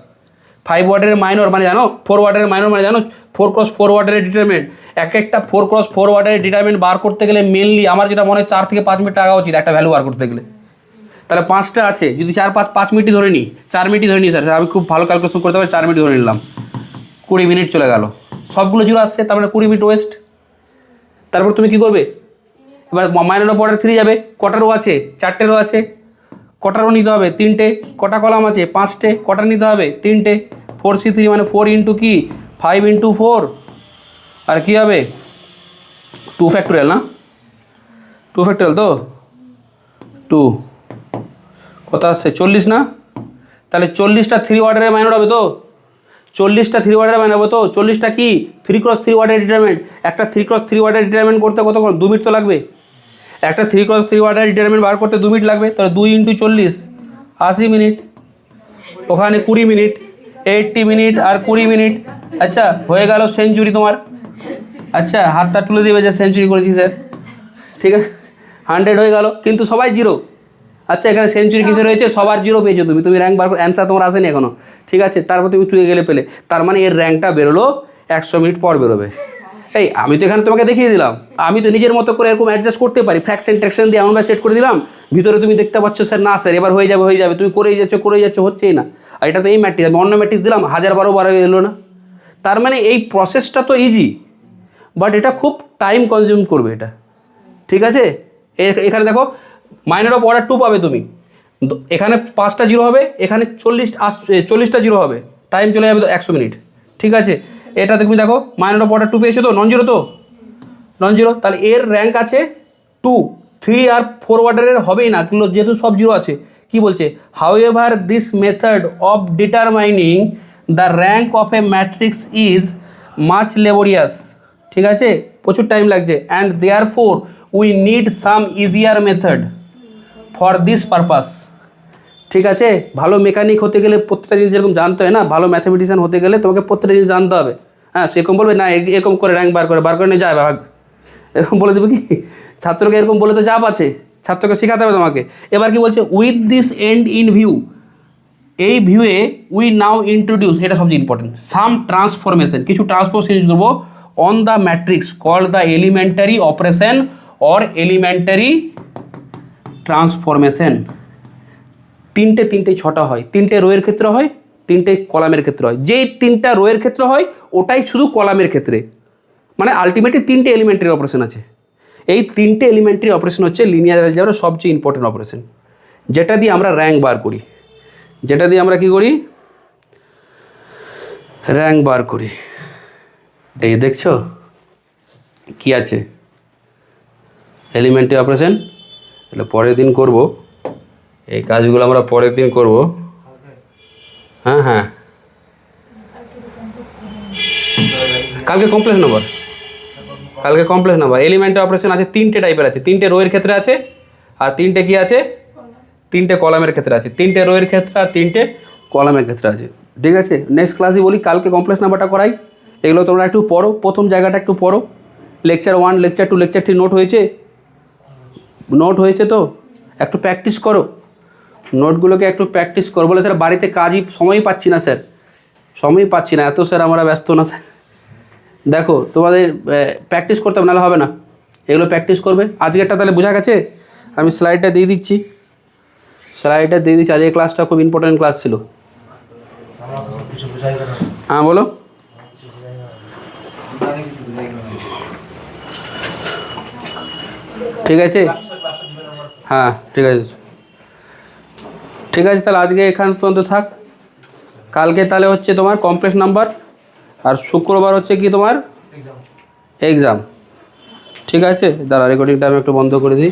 5 ওয়াটারের মাইনর মানে জানো, 4 ওয়াটারের মাইনর মানে জানো, 4x4 ওয়াটারের ডিটারমেন্ট। একটা 4x4 ওয়াটারের ডিটারমেন্ট বার করতে গেলে মেনলি আমার যেটা মনে হয় 4 থেকে 5 মিনিট টাকা উচিত একটা ভ্যালু বার করতে গেলে। তাহলে 5টা আছে, যদি 5 মিনিটই ধরে নিই, 4 মিনিটই ধরে নিই স্যার, আমি খুব ভালো ক্যালকুলেশন করতে পারি, 4 মিনিট ধরে নিলাম, 20 মিনিট চলে গেল, সবগুলো 0 আসছে, তার মানে 20 মিনিট ওয়েস্ট। তারপর তুমি কি করবে, এবার মাইনর অফ অর্ডার 3 যাবে, কটা রো আছে? 4টে রো আছে, কটা রো নিতে হবে? 3টে। কটা কলাম আছে? 5টে, কটা নিতে হবে? 3টে। 4C3 মানে 4 ইন্টু কি 5 ইন্টু 4, আর কী হবে 2 ফ্যাক্টোরিয়াল না, 2 ফ্যাক্টোরিয়াল, তো 2 কত আসছে 40 না? তাহলে 40টা 3 ওয়াটারের মাইনর হবে, তো 40টা 3 ওয়াটারের মাইনর হবে, তো 40টা কি 3x3 ওয়াটারের ডিটারমেন্ট। একটা 3x3 ওয়াটারের ডিটারমেন্ট করতে কতক্ষণ? 2 মিনিট তো লাগবে। একটা 3x3 ওয়াটারের ডিটারমেন্ট বার করতে 2 মিনিট লাগবে, তাহলে 2 ইন্টু 40 80 মিনিট, ওখানে 20 মিনিট, 80 মিনিট আর 20 মিনিট, আচ্ছা হয়ে গেল সেঞ্চুরি তোমার। আচ্ছা হাতটা তুলে দিবে যে সেঞ্চুরি করেছি স্যার, ঠিক আছে 100 হয়ে গেল, কিন্তু সবাই জিরো। আচ্ছা এখানে সেঞ্চুরি কিসে রয়েছে, সবার জিরো পেয়েছো তুমি র্যাঙ্ক বার অ্যান্সার তোমার আসেনি এখনো, ঠিক আছে, তারপর তুমি চুয়ে গেলে পেলে, তার মানে এর র্যাঙ্কটা বেরোলো 100 মিনিট পর বেরোবে। এই আমি তো এখানে তোমাকে দেখিয়ে দিলাম, আমি তো নিজের মতো করে এরকম অ্যাডজাস্ট করতে পারি, ফ্র্যাকশন ট্র্যাকশন দিয়ে এমনভাবে সেট করে দিলাম, ভিতরে তুমি দেখতে পাচ্ছ স্যার না স্যার এবার হয়ে যাবে, তুমি করেই যাচ্ছ হচ্ছেই না। আর এটা তো এই ম্যাট্রিক্স, আমি অন্য ম্যাট্রিক্স দিলাম 1000 এলো না। তার মানে এই প্রসেসটা তো ইজি, বাট এটা খুব টাইম কনজিউম করবে এটা, ঠিক আছে। এখানে দেখো মাইনর অফ অর্ডার 2 পাবে তুমি, এখানে 5টা জিরো হবে, এখানে 40টা জিরো হবে, টাইম চলে যাবে তো 100 মিনিট, ঠিক আছে। এটা তুমি দেখো মাইনর অফ অর্ডার 2 পেয়েছো তো, নন জিরো, তাহলে এর র্যাঙ্ক আছে 2, 3 আর 4 অর্ডারের হবেই না, যেহেতু সব জিরো আছে। কি বলছে, however this method of determining the rank of a matrix is much laborious, ঠিক আছে, প্রচুর টাইম লাগছে, and therefore we need some easier method for this purpose, ঠিক আছে। ভালো মেকানিক হতে গেলে প্রত্যেকটা জিনিস যেরকম জানতে হয় না, ভালো ম্যাথামেটিশিয়ান হতে গেলে তোমাকে প্রত্যেকটা জিনিস জানতে হবে। হ্যাঁ সেরকম বলবে না এরকম করে র্যাঙ্ক বার করে নিয়ে যায় ভাগ, এরকম বলে দেবে কি, ছাত্রকে এরকম বলে তো চাপ আছে, ছাত্রকে শেখাতে হবে তোমাকে। এবার কি বলছে, with this end in view, এই ভিউয়ে উই নাও ইন্ট্রোডিউস, এটা সবচেয়ে ইম্পর্টেন্ট, সাম ট্রান্সফরমেশন, কিছু ট্রান্সফরমেশন ইউজ করবো on the matrix called the elementary operation or elementary transformation. তিনটে 6টা হয়, 3টে রোয়ের ক্ষেত্রে হয়, 3টে কলামের ক্ষেত্রে হয়। যেই 3টা রোয়ের ক্ষেত্রে হয় ওটাই শুধু কলামের ক্ষেত্রে, মানে আলটিমেটলি 3টে এলিমেন্টারি অপারেশন আছে। এই 3টে এলিমেন্টারি অপারেশন হচ্ছে লিনিয়ার অ্যালজেব্রার সবচেয়ে ইম্পর্টেন্ট অপারেশন, যেটা দিয়ে আমরা র্যাঙ্ক বার করি, যেটা দিয়ে আমরা কি করি, র্যাঙ্ক বার করি। এই দেখছো কি আছে, এলিমেন্টারি অপারেশন, তাহলে পরের দিন করব এই কাজগুলো, আমরা পরের দিন করব। হ্যাঁ কালকে কমপ্লেক্স নাম্বার, এলিমেন্টারি অপারেশন আছে 3টে টাইপের আছে, 3টে রোয়ের ক্ষেত্রে আছে, আর 3টে কি আছে, 3টে কলামের ক্ষেত্রে আছে, 3টে রোয়ের ক্ষেত্রে আর 3টে কলামের ক্ষেত্রে আছে, ঠিক আছে। নেক্সট ক্লাসে বলি কালকে কমপ্লেক্স নাম্বারটা করাই, এগুলো তোমরা একটু পড়ো, প্রথম জায়গাটা একটু পড়ো, লেকচার 1 লেকচার 2 লেকচার 3 নোট হয়েছে তো একটু প্র্যাকটিস করো, নোটগুলোকে একটু প্র্যাকটিস করো। বলে স্যার বাড়িতে কাজই সময়ই পাচ্ছি না স্যার, এত স্যার আমরা ব্যস্ত না স্যার। দেখো তোমাদের প্র্যাকটিস করতে হবে, নাহলে হবে না, এগুলো প্র্যাকটিস করবে। আজকেরটা তাহলে বোঝা গেছে, আমি স্লাইডটা দিয়ে দিচ্ছি, আজকের ক্লাসটা খুব ইম্পর্টেন্ট ক্লাস ছিল। হ্যাঁ বলো, ঠিক আছে, হ্যাঁ ঠিক আছে, তাহলে আজকে এখান পর্যন্ত থাক। কালকে তাহলে হচ্ছে তোমার কমপ্লেক্স নাম্বার, আর শুক্রবার হচ্ছে কি তোমার এক্সাম, ঠিক আছে। দাঁড়া রেকর্ডিংটা আমি একটু বন্ধ করে দিই।